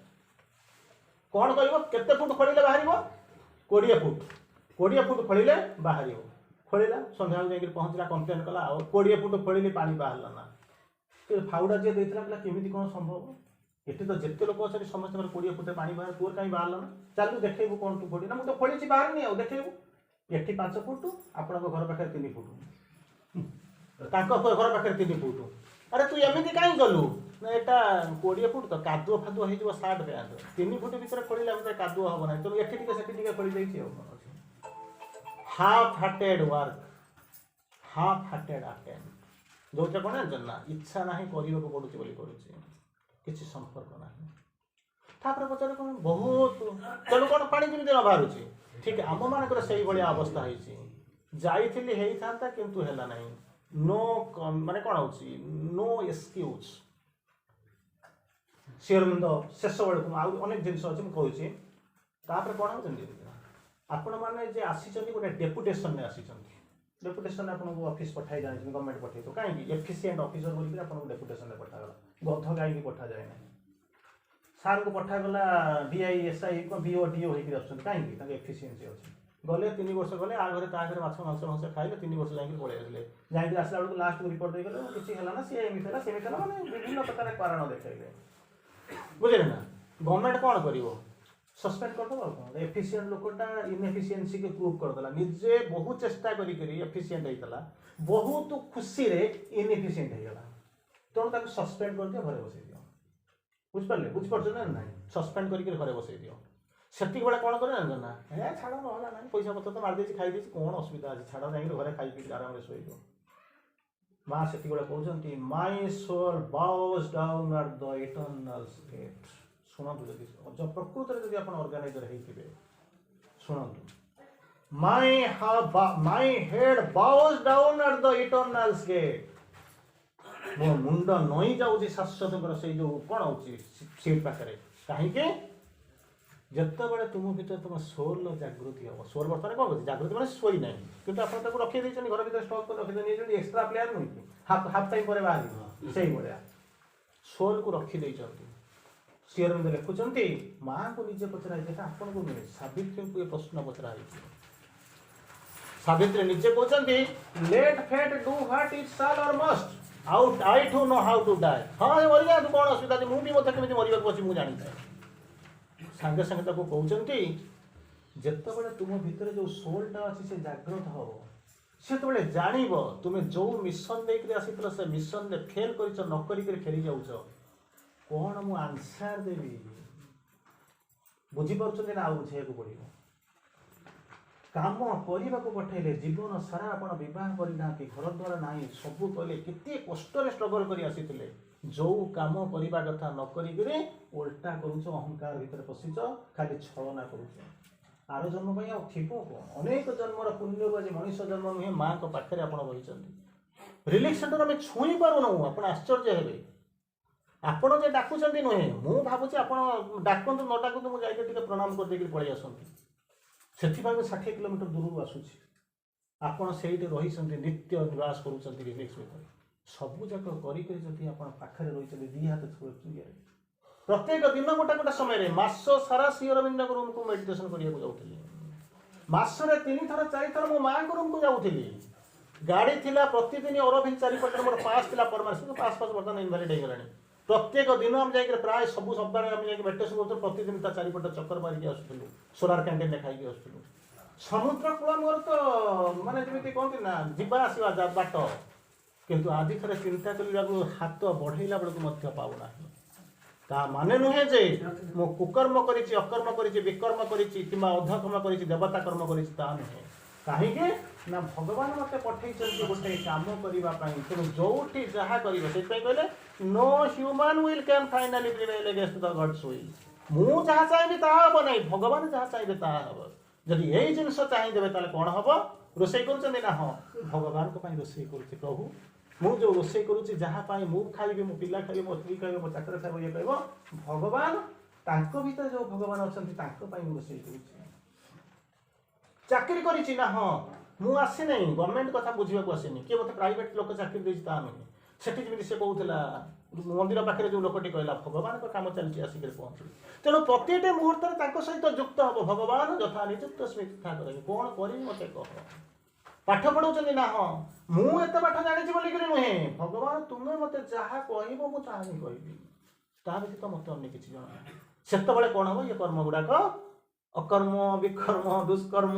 कौन कर केते फुट खोलिले बाहर 20 फुट खोलिले बाहर खोलिला संध्या जाकर पहुँचला कंप्लेन कला 20 फुट खोलिले पानी बाहर ना फाउडा जे देथिला कहला केमिति कोन संभव एठी तो जेते लोक अछि समस्त 20 फुट पानी बाहर तोर काई बाहर ना चल देखैबू कोन तू खोली ना मु तो खोलिछि बाहर नहीं आ देखैबू एठी 5 फुट आपण घर पाखे 3 फुट तांको घर पाखे 3 फुट अरे तू एमिति काई गलु ना एटा 20 फुट तो कादुआ फादुआ हे जो सार्ट पैंट 3 फुट भीतर खोलिला मते कादुआ हबो ना तो एठी टिके सेठी टिके खोली दैछि half hearted work half hearted attempt जोटा कोन जानना इच्छा नाही करियो को पडुछि बोली करूछि किछि संपर्क नाही तापर पचारे कोन बहुत चलो कोन पानी किमिति न बाहरुछि ठीक आम मानकर सही बढिया अवस्था हिछि जाईथिली हेई थांता किंतु हेला नाही नो माने कोन होछि नो एक्सक्यूज शेरबिंद शेष बेलू आउ अनेक जिन अच्छे मुझे कहूँ तापर कौन हो आपण मैंने जे आसी गोटे डेपुटेशन में आसी डेपुटेशन आपको ऑफिस पठाई जाए गवर्नमेंट पठे तो कहीं एफिशिएंट ऑफिसर बोलिए आपको डेपुटेशन में पठागला गध गाई भी पठा जाए ना सार को पठागला डीआईएसआई बीओ डीओ होकर आसुँच कहीं एफिशिएंसी अच्छी गले 3 वर्ष गले आ घरे ता घरे माछ मांस खाइले 3 वर्ष जाकर पड़े आसले जाकर आसला बेलू लास्ट को रिपोर्ट देगले किसी है ना सी एमती सेमती मैंने विभिन्न प्रकार कारण देखले बुझे ना गवर्नमेंट कौन कर सस्पेंड करदे एफिशिएंट लोकटा इनएफिशिएंसी के प्रूव करदेला निजे बहुत चेष्टा करी एफिशिएंट होता बहुत खुशी रे इनएफिशिएंट होगा तेणु सस्पेंड कर दियो घरे बसई दियो बुझिपारे बुझिपार ना ना सस्पेंड करके घरे बसई दियो सेति बेला कौन करे ना हे छाड़ ना ना पैसा पत्र तो मारदे खाई कौन असुविधा अच्छे छाड़ जाए घरे खाई पी आराम से शोइब माँ से कहते my soul bows down at the eternal gate शुणु जब प्रकृत में जब ऑर्गेनाइजर होते शुणु my head bows down at the eternal gate मो मुंड नई जाऊँगी शाश्वत से जो कौन हो सीट पाखे कहीं जिते बड़े तुम भर तुम सोल जागृति हम सोल बर्तमान कौन कर जागृति मैंने शोई ना कि रखी घर भर स्टक कर रखी एक्सट्रा प्लेयर नुह कि हाफ टाइम पर बाहर से भाया सोल को रखी सीआर में लिखुंट माँ को निजे पचरा आपन को नुहे सावित्री को ये प्रश्न पचरा सावित्री निजे कहते let fate do what it shall or must out I to know how to die. हाँ मरी जातु कौन असुविधा अच्छी मुझे मत केमी मरवा बस मुझे जानी थाए सांगे सांगे ताको कहते जितेबाला तुम भितर जो सोलटा अच्छी से जागृत हम से जानव तुम्हें जो मिशन देकर आसी से मिशन में फेल कर न कर फेरी जाऊच कौन मु आंसर देवी बुझीपार ना बुझे पड़ो काम करने को पठेले जीवन सारा आप बना घर द्वार ना सबू कले केते कष्ट स्ट्रगल कर आसी जो काम करने कथा न करी उल्टा करुच अहंकार भितर पशिच खाली छलना करुच आर जन्म थी कौन अनेक जन्मर पुण्य आज मनीष जन्म नुहे माँ को पाखे आप रही रिलीफ सेंटर आम छुई पारूँ आप आश्चर्य हे आपण जे डाकुंट नुहे मु भावुँ आप डाकतु न डाकतु मुझे प्रणाम करदे पलि आसती से 60 किलोमीटर दूर आसूसी आपड़ से रही नित्य निवास कर रिलैक्स भितर सबू जाक पाखे रही दी हाथ प्रत्येक दिन गोटे गोटे समय मास सारा श्री अरविंद रूम को मेडिटेशन करने जाऊँगी मसरे 3 थर 4 थर मो माँ रूम को जाऊँगी गाड़ी थिला प्रतिदिन अरविंद चारिपट मोर पास थिला परमानेंट पास बर्तमान इनवैलिड हो गलानी प्रत्येक दिन आम जाकर प्राय सब सप्ताह मेडिटेशन कर प्रतिदिन चारिपट चक्कर मारिक आसुलु सोलार कैंटीन खाई आसुलु समुद्र कूल मोर तो माने जमी कहते ना जीवा आसवा बाट किंतु आदि थे चिंता करने हाथ बढ़ेला बेलू पाऊना ता माने नुहे जे मो कुकर्म करिछि अकर्म करिछि विकर्म करिछि किंबा अधकर्म करिछि देवता कर्म करिछि ता नुहे कहीं ना भगवान मत पठे गोटे काम करने तेणु जोटी जहाँ कर कहले no human will can finally prevail against the God's will मु जहाँ चाहिए ताहा हम नहीं भगवान जहाँ चाहिए ताहा हम जदि यही जिनस चाहिए कौन हम रोसे कर हाँ भगवान को रोसे कर प्रभु मु जो रोसे करुच्ची जहाँ मु खाइबी मो पिला खाइबे मो स्त्री खाइबे मो चाकर खाइबे ये कह भगवान भीतर जो भगवान अच्छा रोसे करुच्ची चाकरी करी ना हाँ मु आसी नहीं गवर्नमेंट कथा बुझा आसनी किए मत प्राइवेट लोक चाकरी देती नुहे सेठी जमी से कहूला मंदिर पाखे जो लोकटी कहला भगवान का काम चलती आसिक पहुँचू तेणु प्रत्येक मुहूर्त सहित युक्त हम भगवान यथा निजुक्त स्मृति कौन कर मत कह पाठ पढ़ाऊँ ना हाँ मुझे पाठ जानी बोलिक नुहे भगवान तुम्हें मत जहाँ कह मुझे कहबी ता व्यतीत मत अन्य किसी जना से कौन हम ये कर्म गुड़ाक अकर्म विकर्म दुष्कर्म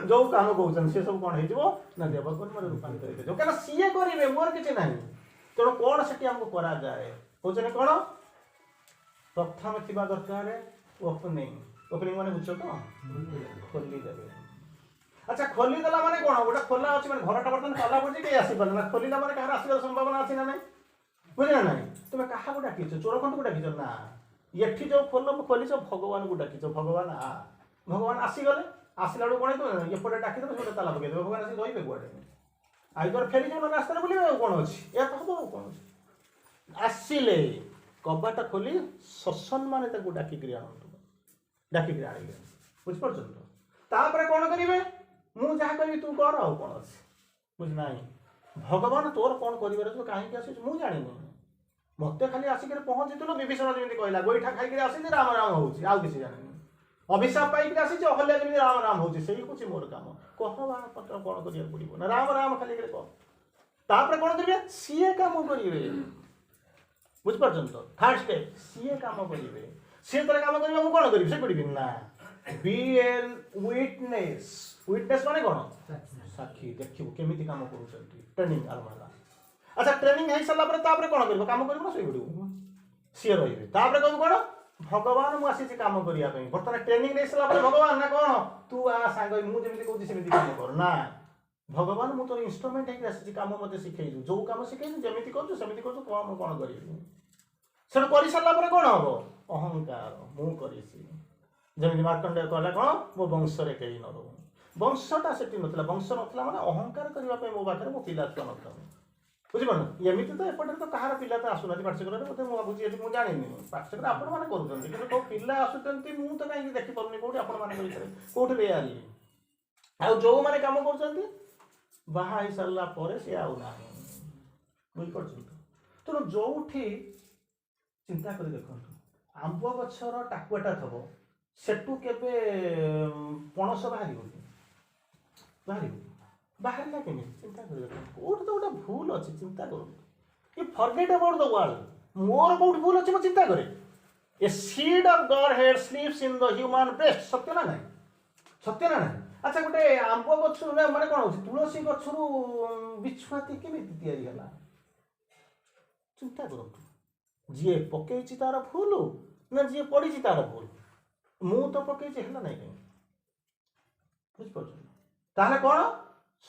जो काम कहते सी सब कौन हो देवकर्म रूपांतरित कहीं सीए करेंगे मोर किसी ना तेणु कौन से आमको करा जाए कहते कौन प्रथम थी दरकार ओपनिंग ओपनिंग माने बुझ तो खोलीदेवे अच्छा खोलीदेला माने कौन गोटे खोला अच्छी मैंने घरटा बर्तमान ताला पड़ी कहीं आसपारे ना खोलीला माने कहार आसबार संभावना अच्छी ना बुझे ना तुम क्या डाकिच चोर खंड को डाकिच ना ये जो खोलीच भगवान को डाकिच भगवान आ भगवान आसीगले आसला बेलू कौन तो एपटे डाकिदेवे से ताला पकईदेवे भगवान आसी रही कौटे आईदर फेरी जाओ ना रास्ता बुले कौन अच्छी या हम कौन अच्छी आसिले कबाट खोली ससन मान डाकिक आणु डाकिक आने बुझिपार तो कौन करेंगे मुझे जहाँ करी तू कर आ कौन अच्छे बुझना भगवान तोर कौन कर कहीं आस मुझे जानी मत खाली आसिक पहुँची विभीषण जमी कहला गोईठा खाई आसी राम राम हो किसी जानी अभिशाप पाइक आसी अहल्या जमी राम राम हो हूँ मोर काम कह पत्र कौन करा पड़ो ना राम राम खाली कह कौन करेंगे सीए काम करेंगे बुझिपार तो थर्ड स्टेप सीए काम करेंगे सी तरह काम करेंगे मुझे कौन करी से करी ना बी एन विटनेस विटनेस माने कौन साक्षी देखिए केमी काम कर ट्रेनिंग आरंभ है अच्छा ट्रेनिंग हो सारापर कौन कर काम कर शोड़ सी रे कहूँ कौन भगवान मुझे कम करने बर्तमान ट्रेनिंग नहीं सारा भगवान ना कौन तू आ सांग मुझे कहूँ सेमती कम कर ना भगवान मुझे तो इन्स्ट्रुमेंट होगी कम मत शिखेलु जो कम शिखेलु जमी करमती कर कौन कौन करी से कर सारापर कौन हम अहंकार मुझे जमी मार्कंडेय कहला कौन मो वंश कहीं न रो वंशटा से नाला वंश नाला मैंने अहंकार करने मो पाखे मो पिला छुआ न बुझिपार एमती तो एपटे तो कहार पिला तो आसुना पाठशाला मतलब मुझे मुझे जानी पाठशाला आपण मैंने करो पिला आसुँच मुझे तो कहीं देखिपारे कौटी आपण कौटी ले आली आ जो मैंने कम कर बाहा सारापर सी आना बुझिपार तेणु जो चिंता कर देखो आंब गछर टाकुआटा थब सेठू केबे पणस बाहर बाहर ବାହାରିଲା କେମିତି ଚିନ୍ତା କରିବେ କୋଉଠି ତ ଗୋଟେ ଭୁଲ ଅଛି ଚିନ୍ତା କରନ୍ତୁ କି ଫରଗେଟ୍ ଆବାଉଟ୍ ଦ ୱାର୍ଲ୍ଡ ମୋର କୋଉଠି ଭୁଲ ଅଛି ମୁଁ ଚିନ୍ତା କରେ a seed of God hid sleeps in the human breast ସତ୍ୟ ନା ନାହିଁ ସତ୍ୟ ନା ନାହିଁ ଆଚ୍ଛା ଗୋଟେ ଆମ୍ବ ଗଛରୁ ମାନେ କ'ଣ ହଉଛି ତୁଳସୀ ଗଛରୁ ବିଛୁଆତି କେମିତି ତିଆରି ହେଲା ଚିନ୍ତା କରନ୍ତୁ ଯିଏ ପକେଇଛି ତାର ଭୁଲ ନା ଯିଏ ପଡ଼ିଛି ତାର ଭୁଲ ମୁଁ ତ ପକେଇଛି ହେଲା ନାହିଁ କାହିଁକି ବୁଝିପାରୁଛନ୍ତି ତାହେଲେ କ'ଣ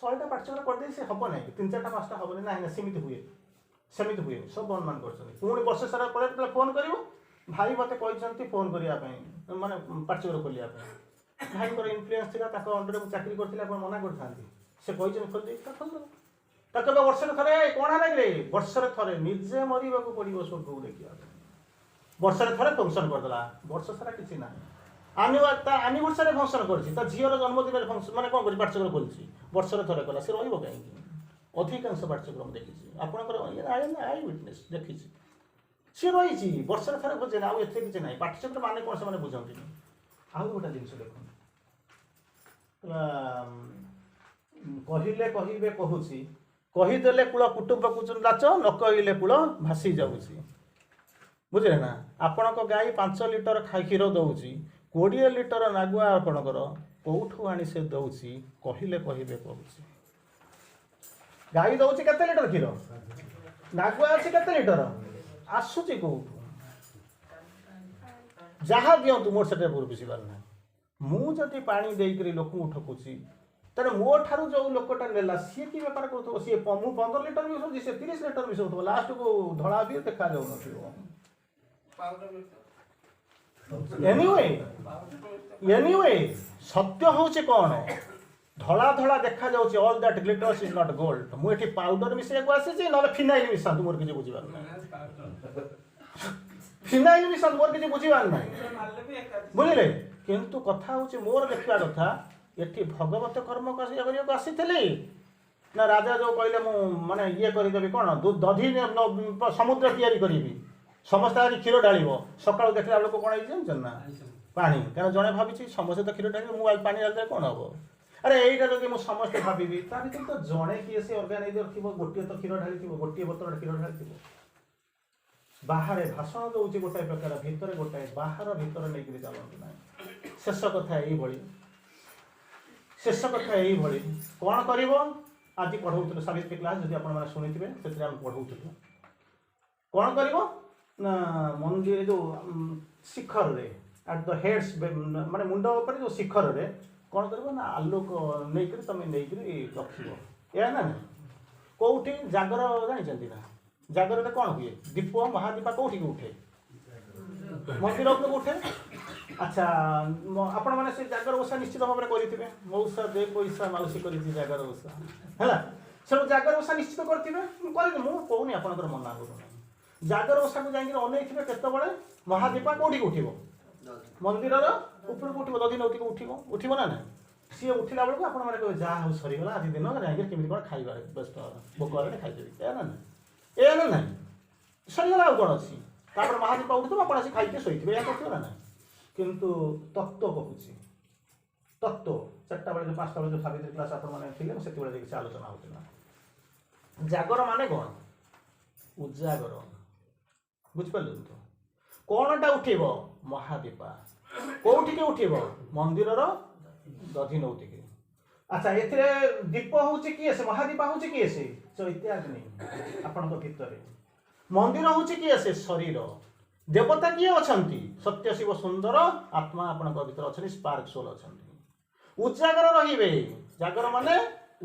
100ଟା ପାଠଚକ୍ର କରିଦେଇ ସେ ହେବ ନାହିଁ 3-4ଟା 5ଟା ହେବନି ନାହିଁ ନା ସେମିତି ହୁଏନି ସବୁ ଅନୁମାନ କରୁଛନ୍ତି ପୁଣି ବର୍ଷ ସାରା ପରେ ଯେତେବେଳେ ଫୋନ୍ କରିବ ଭାଇ ମୋତେ କହିଛନ୍ତି ଫୋନ୍ କରିବା ପାଇଁ ମାନେ ପାଠଚକ୍ର ଖୋଲିବା ପାଇଁ ଭାଇଙ୍କର ଇନଫ୍ଲୁଏନ୍ସ ଥିଲା ତାଙ୍କ ଅଣ୍ଡରରେ ମୁଁ ଚାକିରି କରିଥିଲି ଆପଣ ମନା କରିଥାନ୍ତି ସେ କହିଛନ୍ତି ଖୋଲିଦେଇ ଖୋଲିଦେବ ତାକୁ ଏବେ ବର୍ଷରେ ଥରେ କ'ଣ ଲାଗିଲେ ବର୍ଷରେ ଥରେ ନିଜେ ମରିବାକୁ ପଡ଼ିବ ସ୍ୱର୍ଗକୁ ଦେଖିବା ପାଇଁ ବର୍ଷରେ ଥରେ ଫଙ୍କସନ୍ କରିଦେଲା ବର୍ଷ ସାରା କିଛି ନାହିଁ ତା ଆନିଭର୍ସାରୀ ଫଙ୍କସନ୍ କରିଛି ତା ଝିଅର ଜନ୍ମଦିନରେ ଫଙ୍କସନ୍ ମାନେ କ'ଣ କରିଛି ପାଠଚକ୍ର ଖୋଲିଛି ବର୍ଷରେ ଥରେ କଲା ସେ ରହିବ କାହିଁକି ଅଧିକାଂଶ ପାଠଚକ୍ର ମୁଁ ଦେଖିଛି ଆପଣଙ୍କର ଆଇ ୱିଟନେସ୍ ଦେଖିଛି ସିଏ ରହିଛି ବର୍ଷରେ ଥରେ ଖୋଜେ ନା ଆଉ ଏତେ କିଛି ନାହିଁ ପାଠଚକ୍ର ମାନେ କ'ଣ ସେମାନେ ବୁଝନ୍ତିନି ଆଉ ଗୋଟେ ଜିନିଷ ଦେଖନ୍ତୁ କହିଲେ କହିବେ କହୁଛି କହିଦେଲେ କୂଳ କୁଟୁମ୍ବକୁ ନାଚ ନ କହିଲେ କୂଳ ଭାସି ଯାଉଛି ବୁଝିଲେ ନା ଆପଣଙ୍କ ଗାଈ 5 ଲିଟର କ୍ଷୀର ଦେଉଛି 20 ଲିଟର ନାଗୁଆ ଆପଣଙ୍କର କେଉଁଠୁ ଆଣି ସେ ଦେଉଛି କହିଲେ କହିବେ କହୁଛି ଗାଈ ଦେଉଛି କେତେ ଲିଟର କ୍ଷୀର ନାଗୁଆ ଅଛି କେତେ ଲିଟର ଆସୁଛି କେଉଁଠୁ ଯାହା ଦିଅନ୍ତୁ ମୋର ସେଟା ବୁଝିବାର ନାହିଁ ମୁଁ ଯଦି ପାଣି ଦେଇକରି ଲୋକଙ୍କୁ ଠକୁଛି ତାହେଲେ ମୋ ଠାରୁ ଯେଉଁ ଲୋକଟା ନେଲା ସିଏ କି ବେପାର କରୁଥିବ ସିଏ ମୁଁ 15 ଲିଟର ମିଶାଉଛି ସେ 30 ଲିଟର ମିଶାଉଥିବ ଲାଷ୍ଟକୁ ଧଳା ବି ଦେଖାଯାଉନଥିବ ଏନିୱେ ସତ୍ୟ ହେଉଛି କ'ଣ ଧଳା ଧଳା ଦେଖାଯାଉଛି all that glitters is not gold ମୁଁ ଏଠି ପାଉଡର ମିଶାଇବାକୁ ଆସିଛି ନହେଲେ ଫିନାଇଲ ମିଶାନ୍ତୁ ମୋର କିଛି ବୁଝିବାର ନାହିଁ ଫିନାଇଲ ମିଶାନ୍ତୁ ମୋର କିଛି ବୁଝିବାର ନାହିଁ ବୁଝିଲେ କିନ୍ତୁ କଥା ହେଉଛି ମୋର ଦେଖିବା କଥା ଏଠି ଭଗବତ କର୍ମ କରିବାକୁ ଆସିଥିଲି ନା ରାଜା ଯେଉଁ କହିଲେ ମୁଁ ମାନେ ଇଏ କରିଦେବି କ'ଣ ଦଧି ସମୁଦ୍ର ତିଆରି କରିବି ସମସ୍ତେ ଆଜି କ୍ଷୀର ଢାଳିବ ସକାଳୁ ଦେଖିଲା ବେଳକୁ କ'ଣ ହେଇଛି ଜାଣିଛନ୍ତି ନା ପାଣି କାରଣ ଜଣେ ଭାବିଛି ସମସ୍ତେ ତ କ୍ଷୀର ଢାଳିବେ ମୁଁ ପାଣି ଢାଳିଲେ କ'ଣ ହେବ ଆରେ ଏଇଟା ଯଦି ମୁଁ ସମସ୍ତେ ଭାବିବି ତା ଭିତରେ ତ ଜଣେ କିଏ ସେ ଅର୍ଗାନାଇଜର ଥିବ ଗୋଟିଏ ତ କ୍ଷୀର ଢାଳିଥିବ ଗୋଟିଏ ବୋତଲ କ୍ଷୀର ଢାଳିଥିବ ବାହାରେ ଭାଷଣ ଦେଉଛି ଗୋଟାଏ ପ୍ରକାର ଭିତରେ ଗୋଟାଏ ବାହାର ଭିତରେ ନେଇକରି ଚାଲନ୍ତୁ ନାହିଁ ଶେଷ କଥା ଏଇଭଳି କ'ଣ କରିବ ଆଜି ପଢ଼ଉଥିଲୁ ସାବିତ୍ରୀ କ୍ଲାସ୍ ଯଦି ଆପଣମାନେ ଶୁଣିଥିବେ ସେଥିରେ ଆମେ ପଢ଼ଉଥିଲୁ କ'ଣ କରିବ ନା ମନ୍ଦିର ଯେଉଁ ଶିଖରରେ ଆଟ୍ ଦ ହେଡ୍ସ ମାନେ ମୁଣ୍ଡ ଉପରେ ଯେଉଁ ଶିଖରରେ କ'ଣ କରିବ ନା ଆଲୋକ ନେଇକରି ତମେ ନେଇକରି ରଖିବ ଏହା ନା କେଉଁଠି ଜାଗର ଜାଣିଛନ୍ତି ନା ଜାଗରରେ କ'ଣ ହୁଏ ଦୀପ ମହାଦୀପ କେଉଁଠିକି ଉଠେ ମନ୍ଦିର ଉପରକୁ ଉଠେ ଆଚ୍ଛା ଆପଣମାନେ ସେ ଜାଗର ଓଷା ନିଶ୍ଚିତ ଭାବରେ କରିଥିବେ ମଉସା ଦେ ପଇସା ମାଉସୀ କରିଛି ଜାଗର ଓଷା ହେଲା ସେଠୁ ଜାଗର ଓଷା ନିଶ୍ଚିତ କରିଥିବେ ମୁଁ କହୁନି ଆପଣଙ୍କର ମନା କରୁନି ଜାଗର ଓଷାକୁ ଯାଇକି ଅନେଇଥିବେ କେତେବେଳେ ମହାଦୀପ କେଉଁଠିକି ଉଠିବ ମନ୍ଦିରର ଉପରକୁ ଉଠିବ ଦଧି ନଉତିକି ଉଠିବ ନା ନାହିଁ ସିଏ ଉଠିଲା ବେଳକୁ ଆପଣମାନେ କହିବେ ଯାହା ହଉ ସରିଗଲା ଆଜି ଦିନ ଯାଇକି କେମିତି କ'ଣ ଖାଇବାରେ ବ୍ୟସ୍ତ ଭୋକ ହେଲେ ଖାଇଦେବି ଏୟା ନା ନାହିଁ ସରିଗଲା ଆଉ କ'ଣ ଅଛି ତାପରେ ମହାଦୀପ ଉଠୁଥିବ ଆପଣ ଆସି ଖାଇକି ଶୋଇଥିବେ ଏହା କରୁଥିବେ ନା ନାହିଁ କିନ୍ତୁ ତତ୍ତ୍ୱ କହୁଛି ତତ୍ତ୍ୱ 4ଟା ବେଳେ ଯେଉଁ 5ଟା ବେଳେ ଯେଉଁ ସାବିତ୍ରୀ କ୍ଲାସ୍ ଆପଣମାନେ ଥିଲେ ସେତେବେଳେ ଯାଇକି ସେ ଆଲୋଚନା ହେଉଥିଲା ଜାଗର ମାନେ କ'ଣ ଉଜାଗର ବୁଝିପାରିଲେ ତ କ'ଣଟା ଉଠିବ ମହାଦୀପା କେଉଁଠିକି ଉଠିବ ମନ୍ଦିରର ଦଧି ନଉତିକି ଆଚ୍ଛା ଏଥିରେ ଦୀପ ହେଉଛି କିଏ ସେ ମହାଦୀପା ହେଉଛି କିଏ ସେ ଚୈତ୍ୟାଗ୍ନି ଆପଣଙ୍କ ଭିତରେ ମନ୍ଦିର ହେଉଛି କିଏ ସେ ଶରୀର ଦେବତା କିଏ ଅଛନ୍ତି ସତ୍ୟ ଶିବ ସୁନ୍ଦର ଆତ୍ମା ଆପଣଙ୍କ ଭିତରେ ଅଛନ୍ତି ସ୍ପାର୍କ ସୋଲ୍ ଅଛନ୍ତି ଉଜାଗର ରହିବେ ଜାଗର ମାନେ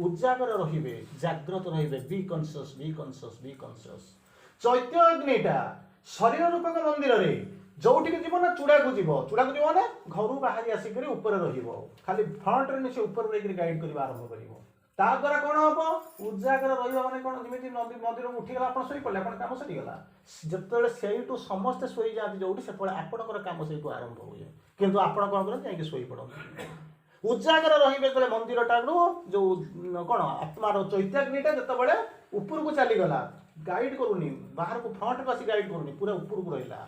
ଉଜାଗର ରହିବେ ଜାଗ୍ରତ ରହିବେ ବି କନସିୟସ୍ ଚୈତ୍ୟ ଅଗ୍ନିଟା ଶରୀର ରୂପକ ମନ୍ଦିରରେ ଯୋଉଠିକି ଯିବ ନା ଚୂଡ଼ାକୁ ଯିବ ମାନେ ଘରୁ ବାହାରି ଆସିକରି ଉପରେ ରହିବ ଖାଲି ଫ୍ରଣ୍ଟରେ ସେ ଉପରେ ରହିକରି ଗାଇଡ୍ କରିବା ଆରମ୍ଭ କରିବ ତା ଦ୍ୱାରା କ'ଣ ହେବ ଉଜାଗର ରହିବା ମାନେ କ'ଣ ଯେମିତି ମନ୍ଦିରକୁ ଉଠିଗଲା ଆପଣ ଶୋଇପଡ଼ିଲେ ଆପଣ କାମ ସରିଗଲା ଯେତେବେଳେ ସେଇଠୁ ସମସ୍ତେ ଶୋଇଯାଆନ୍ତି ଯୋଉଠି ସେତେବେଳେ ଆପଣଙ୍କର କାମ ସେଇଠୁ ଆରମ୍ଭ ହୁଏ କିନ୍ତୁ ଆପଣ କ'ଣ କରନ୍ତି ଯାଇକି ଶୋଇପଡ଼ନ୍ତି ଉଜାଗର ରହିବେ ଯେତେବେଳେ ମନ୍ଦିରଟାରୁ ଯେଉଁ କ'ଣ ଆତ୍ମାର ଚୈତ୍ୟାଗ୍ନିଟା ଯେତେବେଳେ ଉପରକୁ ଚାଲିଗଲା ଗାଇଡ୍ କରୁନି ବାହାରକୁ ଫ୍ରଣ୍ଟକୁ ଆସି ଗାଇଡ୍ କରୁନି ପୁରା ଉପରକୁ ରହିଲା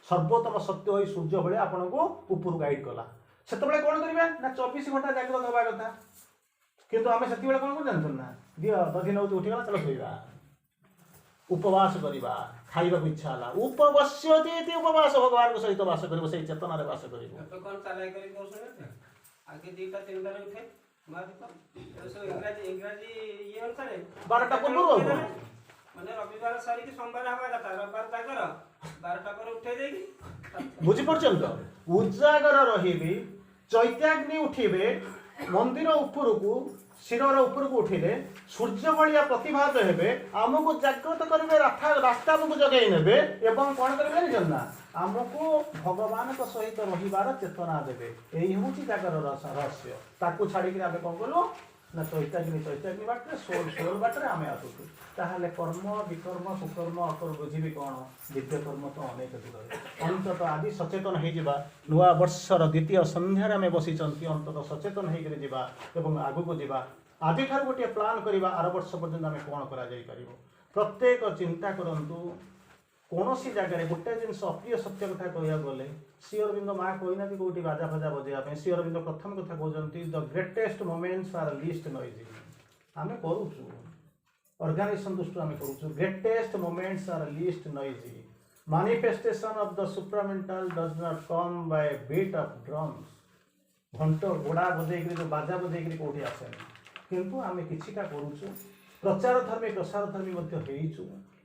ସର୍ବୋତ୍ତମ ସତ୍ୟ ହୋଇ ସୂର୍ଯ୍ୟ ଭଳିଆ ଆପଣଙ୍କୁ ଉପରକୁ ଗାଇଡ୍ କଲା ସେତେବେଳେ କ'ଣ କରିବେ ନା 24 ଘଣ୍ଟା ଜାଗ୍ରତ ହେବା କଥା କିନ୍ତୁ ଆମେ ସେତିକିବେଳେ କ'ଣ କରୁ ଜାଣିଛୁ ନା, ଦିଅ ଦଧି ନଉତି ଉଠିଗଲା ଚାଲ ଶୋଇବା, ଉପବାସ କରିବା, ଖାଇବାକୁ ଇଚ୍ଛା ହେଲା, ଉପବଶ୍ୟତି ଇତି ଉପବାସ, ଭଗବାନଙ୍କ ସହିତ ବାସ କରିବ, ସେଇ ଚେତନାରେ ବାସ କରିବ। ଏବେ କ'ଣ ଚାଲାକି କରି କହୁଛନ୍ତି, ଆଗେ 2ଟା 3ଟାରେ ଉଠେ ଇଂରାଜୀ ଇଏ ଅନୁସାରେ 12ଟା ପୂର୍ବରୁ ହବ, ମାନେ ରବିବାର ସାରିକି ସୋମବାର ହବା କଥା, ରବିବାର ଜାଗର 12ଟା ପରେ ଉଠେଇ ଦେଇକି ବୁଝିପାରୁଛନ୍ତି ତ? ଉଜାଗର ରହିବି, ଚୈତ୍ୟାଗ୍ନି ଉଠିବେ, ମନ୍ଦିର ଉପରକୁ ଶିରର ଉପରକୁ ଉଠିଲେ ସୂର୍ଯ୍ୟ ଭଳିଆ ପ୍ରତିଭାତ ହେବେ, ଆମକୁ ଜାଗ୍ରତ କରିବେ, ରାସ୍ତା ଆମକୁ ଯୋଗାଇ ନେବେ ଏବଂ କ'ଣ କରିବେ ଜାଣିଛନ୍ତି ନା, ଆମକୁ ଭଗବାନଙ୍କ ସହିତ ରହିବାର ଚେତନା ଦେବେ। ଏଇ ହେଉଛି ଜାଗର ରହସ୍ୟ। ତାକୁ ଛାଡ଼ିକିରି ଆମେ କ'ଣ କଲୁ ନା ଚୈତ୍ୟାଗ୍ନି ବାଟରେ ସୋଲ ବାଟରେ ଆମେ ଆସୁଛୁ। ତାହେଲେ କର୍ମ ବିକର୍ମ ସୁକର୍ମ ଅକର୍ମ ବୁଝିବି କ'ଣ, ଦିବ୍ୟ କର୍ମ ତ ଅନେକ ଦୂରରେ। ଅନ୍ତତଃ ଆଜି ସଚେତନ ହେଇଯିବା, ନୂଆ ବର୍ଷର ଦ୍ୱିତୀୟ ସନ୍ଧ୍ୟାରେ ଆମେ ବସିଛନ୍ତି, ଅନ୍ତତଃ ସଚେତନ ହେଇକରି ଯିବା ଏବଂ ଆଗକୁ ଯିବା। ଆଜିଠାରୁ ଗୋଟିଏ ପ୍ଲାନ୍ କରିବା, ଆର ବର୍ଷ ପର୍ଯ୍ୟନ୍ତ ଆମେ କ'ଣ କରାଯାଇପାରିବ। ପ୍ରତ୍ୟେକ ଚିନ୍ତା କରନ୍ତୁ, କୌଣସି ଜାଗାରେ ଗୋଟେ ଜିନିଷ ଅପ୍ରିୟ ସତ୍ୟ କଥା କହିବାକୁ ଗଲେ, ଶ୍ରୀ ଅରବିନ୍ଦ ମା କହିନାହାନ୍ତି କେଉଁଠି ବାଜା ଫାଜା ବଜେଇବା ପାଇଁ। ଶ୍ରୀ ଅରବିନ୍ଦ ପ୍ରଥମ କଥା କହୁଛନ୍ତି, the greatest moments are least noisy. ଆମେ କରୁଛୁ, ଅର୍ଗାନାଇଜେସନ୍ ଦୃଷ୍ଟିରୁ ଆମେ କରୁଛୁ, greatest moments are least noisy. Manifestation of the supramental does not come by beat of drums. ଘଣ୍ଟ ଘୋଡ଼ା ବଜେଇକିରି ଯେଉଁ ବାଜା ବଜେଇକିରି କେଉଁଠି ଆସେନି, କିନ୍ତୁ ଆମେ କିଛିଟା କରୁଛୁ। ପ୍ରଚାର ଧର୍ମୀ ପ୍ରସାର ଧର୍ମୀ ମଧ୍ୟ ହେଇଛୁ,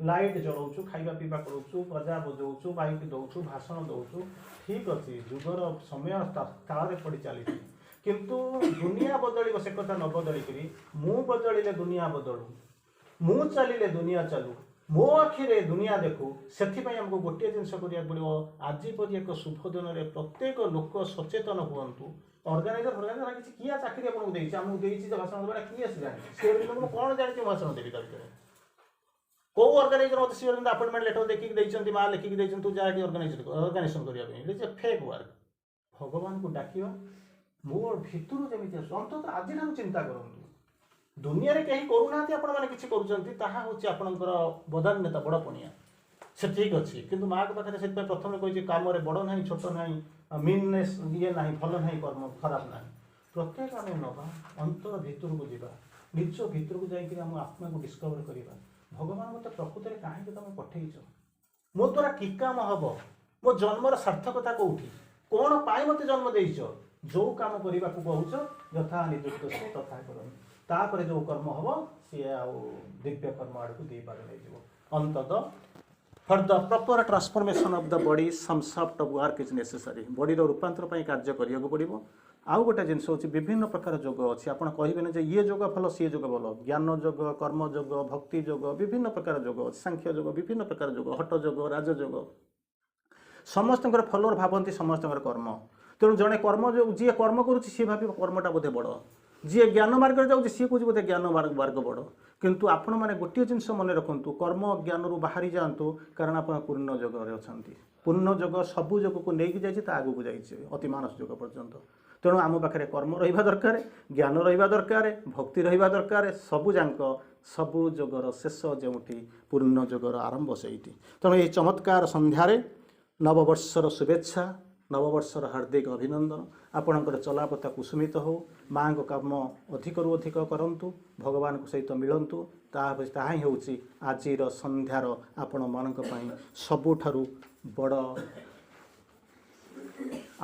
ଲାଇଟ୍ ଜଳାଉଛୁ, ଖାଇବା ପିଇବା କରୁଛୁ, ପ୍ରଜା ବଜାଉଛୁ, ମାଇକ୍ ଦେଉଛୁ, ଭାଷଣ ଦେଉଛୁ। ଠିକ୍ ଅଛି, ଯୁଗର ସମୟ ତାଳରେ ପଡ଼ି ଚାଲିଛି, କିନ୍ତୁ ଦୁନିଆ ବଦଳିବ ସେ କଥା ନ ବଦଳିକିରି ମୁଁ ବଦଳିଲେ ଦୁନିଆ ବଦଳୁ, ମୁଁ ଚାଲିଲେ ଦୁନିଆ ଚାଲୁ, ମୋ ଆଖିରେ ଦୁନିଆ ଦେଖୁ। ସେଥିପାଇଁ ଆମକୁ ଗୋଟିଏ ଜିନିଷ କରିବାକୁ ପଡ଼ିବ। ଆଜି ପରି ଏକ ଶୁଭ ଦିନରେ ପ୍ରତ୍ୟେକ ଲୋକ ସଚେତନ ହୁଅନ୍ତୁ। ଅର୍ଗାନାଇଜର କିଛି କିଏ ଚାକିରି ଆପଣଙ୍କୁ ଦେଇଛି, ଆମକୁ ଦେଇଛି ଯେ ଭାଷଣ ଦେବା, କିଏ ସେ ଜାଣିଛି? ସେ ମୁଁ କ'ଣ ଜାଣିଛି ଭାଷଣ ଦେବି ତା ଭିତରେ? କେଉଁ ଅର୍ଗାନାଇଜର ମୋତେ ସିଏ ଆପଏଣ୍ଟମେଣ୍ଟ ଲେଟର ଦେଖିକି ଦେଇଛନ୍ତି, ମା ଲେଖିକି ଦେଇଛନ୍ତି, ତୁ ଯାହା ଅର୍ଗାନାଇଜେସନ କରିବା ପାଇଁ। It is a fake work. ଭଗବାନଙ୍କୁ ଡାକିବା ମୋ ଭିତରୁ ଯେମିତି ଆସୁ। ଅନ୍ତତଃ ଆଜିଠାରୁ ଚିନ୍ତା କରନ୍ତୁ, ଦୁନିଆରେ କେହି କରୁନାହାନ୍ତି, ଆପଣମାନେ କିଛି କରୁଛନ୍ତି, ତାହା ହେଉଛି ଆପଣଙ୍କର ବଦାନ୍ୟତା, ବଡ଼ ପଣିଆ। ସେ ଠିକ୍ ଅଛି, କିନ୍ତୁ ମାଆଙ୍କ ପାଖରେ ସେଥିପାଇଁ ପ୍ରଥମେ କହିଛି, କାମରେ ବଡ଼ ନାହିଁ ଛୋଟ ନାହିଁ, ମିନନେସ୍ ଇଏ ନାହିଁ, ଭଲ ନାହିଁ, କର୍ମ ଖରାପ ନାହିଁ। ପ୍ରତ୍ୟେକ ଆମେ ନେବା, ଅନ୍ତର ଭିତରକୁ ଯିବା, ନିଜ ଭିତରକୁ ଯାଇକରି ଆମ ଆତ୍ମାକୁ ଡିସ୍କଭର କରିବା। ଭଗବାନ ମୋତେ ପ୍ରକୃତରେ କାହିଁକି ତମେ ପଠେଇଛ, ମୋ ଦ୍ୱାରା କି କାମ ହେବ, ମୋ ଜନ୍ମର ସାର୍ଥକତା କେଉଁଠି, କ'ଣ ପାଇଁ ମୋତେ ଜନ୍ମ ଦେଇଛ? ଯେଉଁ କାମ କରିବାକୁ କହୁଛ ଯଥା ନିଯୁକ୍ତ ସେ ତଥା କରନ୍ତୁ। ତାପରେ ଯେଉଁ କର୍ମ ହେବ ସିଏ ଆଉ ଦିବ୍ୟ କର୍ମ ଆଡ଼କୁ ଦେଇପାର ନେଇଯିବ। ଅନ୍ତତଃ for the proper transformation of the body SUM soft of work is necessary. ବଡ଼ିର ରୂପାନ୍ତର ପାଇଁ କାର୍ଯ୍ୟ କରିବାକୁ ପଡ଼ିବ। ଆଉ ଗୋଟେ ଜିନିଷ ହେଉଛି, ବିଭିନ୍ନ ପ୍ରକାର ଯୋଗ ଅଛି। ଆପଣ କହିବେନି ଯେ ଇଏ ଯୋଗ ଭଲ ସିଏ ଯୋଗ ଭଲ। ଜ୍ଞାନ ଯୋଗ, କର୍ମ ଯୋଗ, ଭକ୍ତି ଯୋଗ, ବିଭିନ୍ନ ପ୍ରକାର ଯୋଗ ଅଛି, ସାଂଖ୍ୟ ଯୋଗ, ବିଭିନ୍ନ ପ୍ରକାର ଯୋଗ, ହଠ ଯୋଗ, ରାଜଯୋଗ। ସମସ୍ତଙ୍କର ଫଲୋଅର ଭାବନ୍ତି ସମସ୍ତଙ୍କର କର୍ମ। ତେଣୁ ଜଣେ କର୍ମ ଯିଏ କର୍ମ କରୁଛି ସିଏ ଭାବିବ କର୍ମଟା ବୋଧେ ବଡ଼, ଯିଏ ଜ୍ଞାନ ମାର୍ଗରେ ଯାଉଛି ସିଏ କହୁଛି ବୋଧେ ଜ୍ଞାନ ମାର୍ଗ ବଡ଼। କିନ୍ତୁ ଆପଣମାନେ ଗୋଟିଏ ଜିନିଷ ମନେ ରଖନ୍ତୁ, କର୍ମ ଜ୍ଞାନରୁ ବାହାରି ଯାଆନ୍ତୁ, କାରଣ ଆପଣ ପୂର୍ଣ୍ଣ ଯୋଗରେ ଅଛନ୍ତି। ପୂର୍ଣ୍ଣ ଯୋଗ ସବୁ ଯୋଗକୁ ନେଇକି ଯାଇଛି, ତା ଆଗକୁ ଯାଇଛି ଅତି ମାନସ ଯୋଗ ପର୍ଯ୍ୟନ୍ତ। ତେଣୁ ଆମ ପାଖରେ କର୍ମ ରହିବା ଦରକାର, ଜ୍ଞାନ ରହିବା ଦରକାର, ଭକ୍ତି ରହିବା ଦରକାର, ସବୁଯାକ ସବୁ ଯୋଗର ଶେଷ ଯେଉଁଠି, ପୂର୍ଣ୍ଣ ଯୋଗର ଆରମ୍ଭ ସେଇଠି। ତେଣୁ ଏହି ଚମତ୍କାର ସନ୍ଧ୍ୟାରେ ନବବର୍ଷର ଶୁଭେଚ୍ଛା, ନବବର୍ଷର ହାର୍ଦ୍ଦିକ ଅଭିନନ୍ଦନ। ଆପଣଙ୍କର ଚଲାପଥା କୁସୁମିତ ହେଉ, ମାଆଙ୍କ କାମ ଅଧିକରୁ ଅଧିକ କରନ୍ତୁ, ଭଗବାନଙ୍କ ସହିତ ମିଳନ୍ତୁ। ତାହା ହିଁ ହେଉଛି ଆଜିର ସନ୍ଧ୍ୟାର ଆପଣମାନଙ୍କ ପାଇଁ ସବୁଠାରୁ ବଡ଼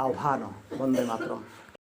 ଆହ୍ୱାନ। ବନ୍ଦେ ମାତରମ୍।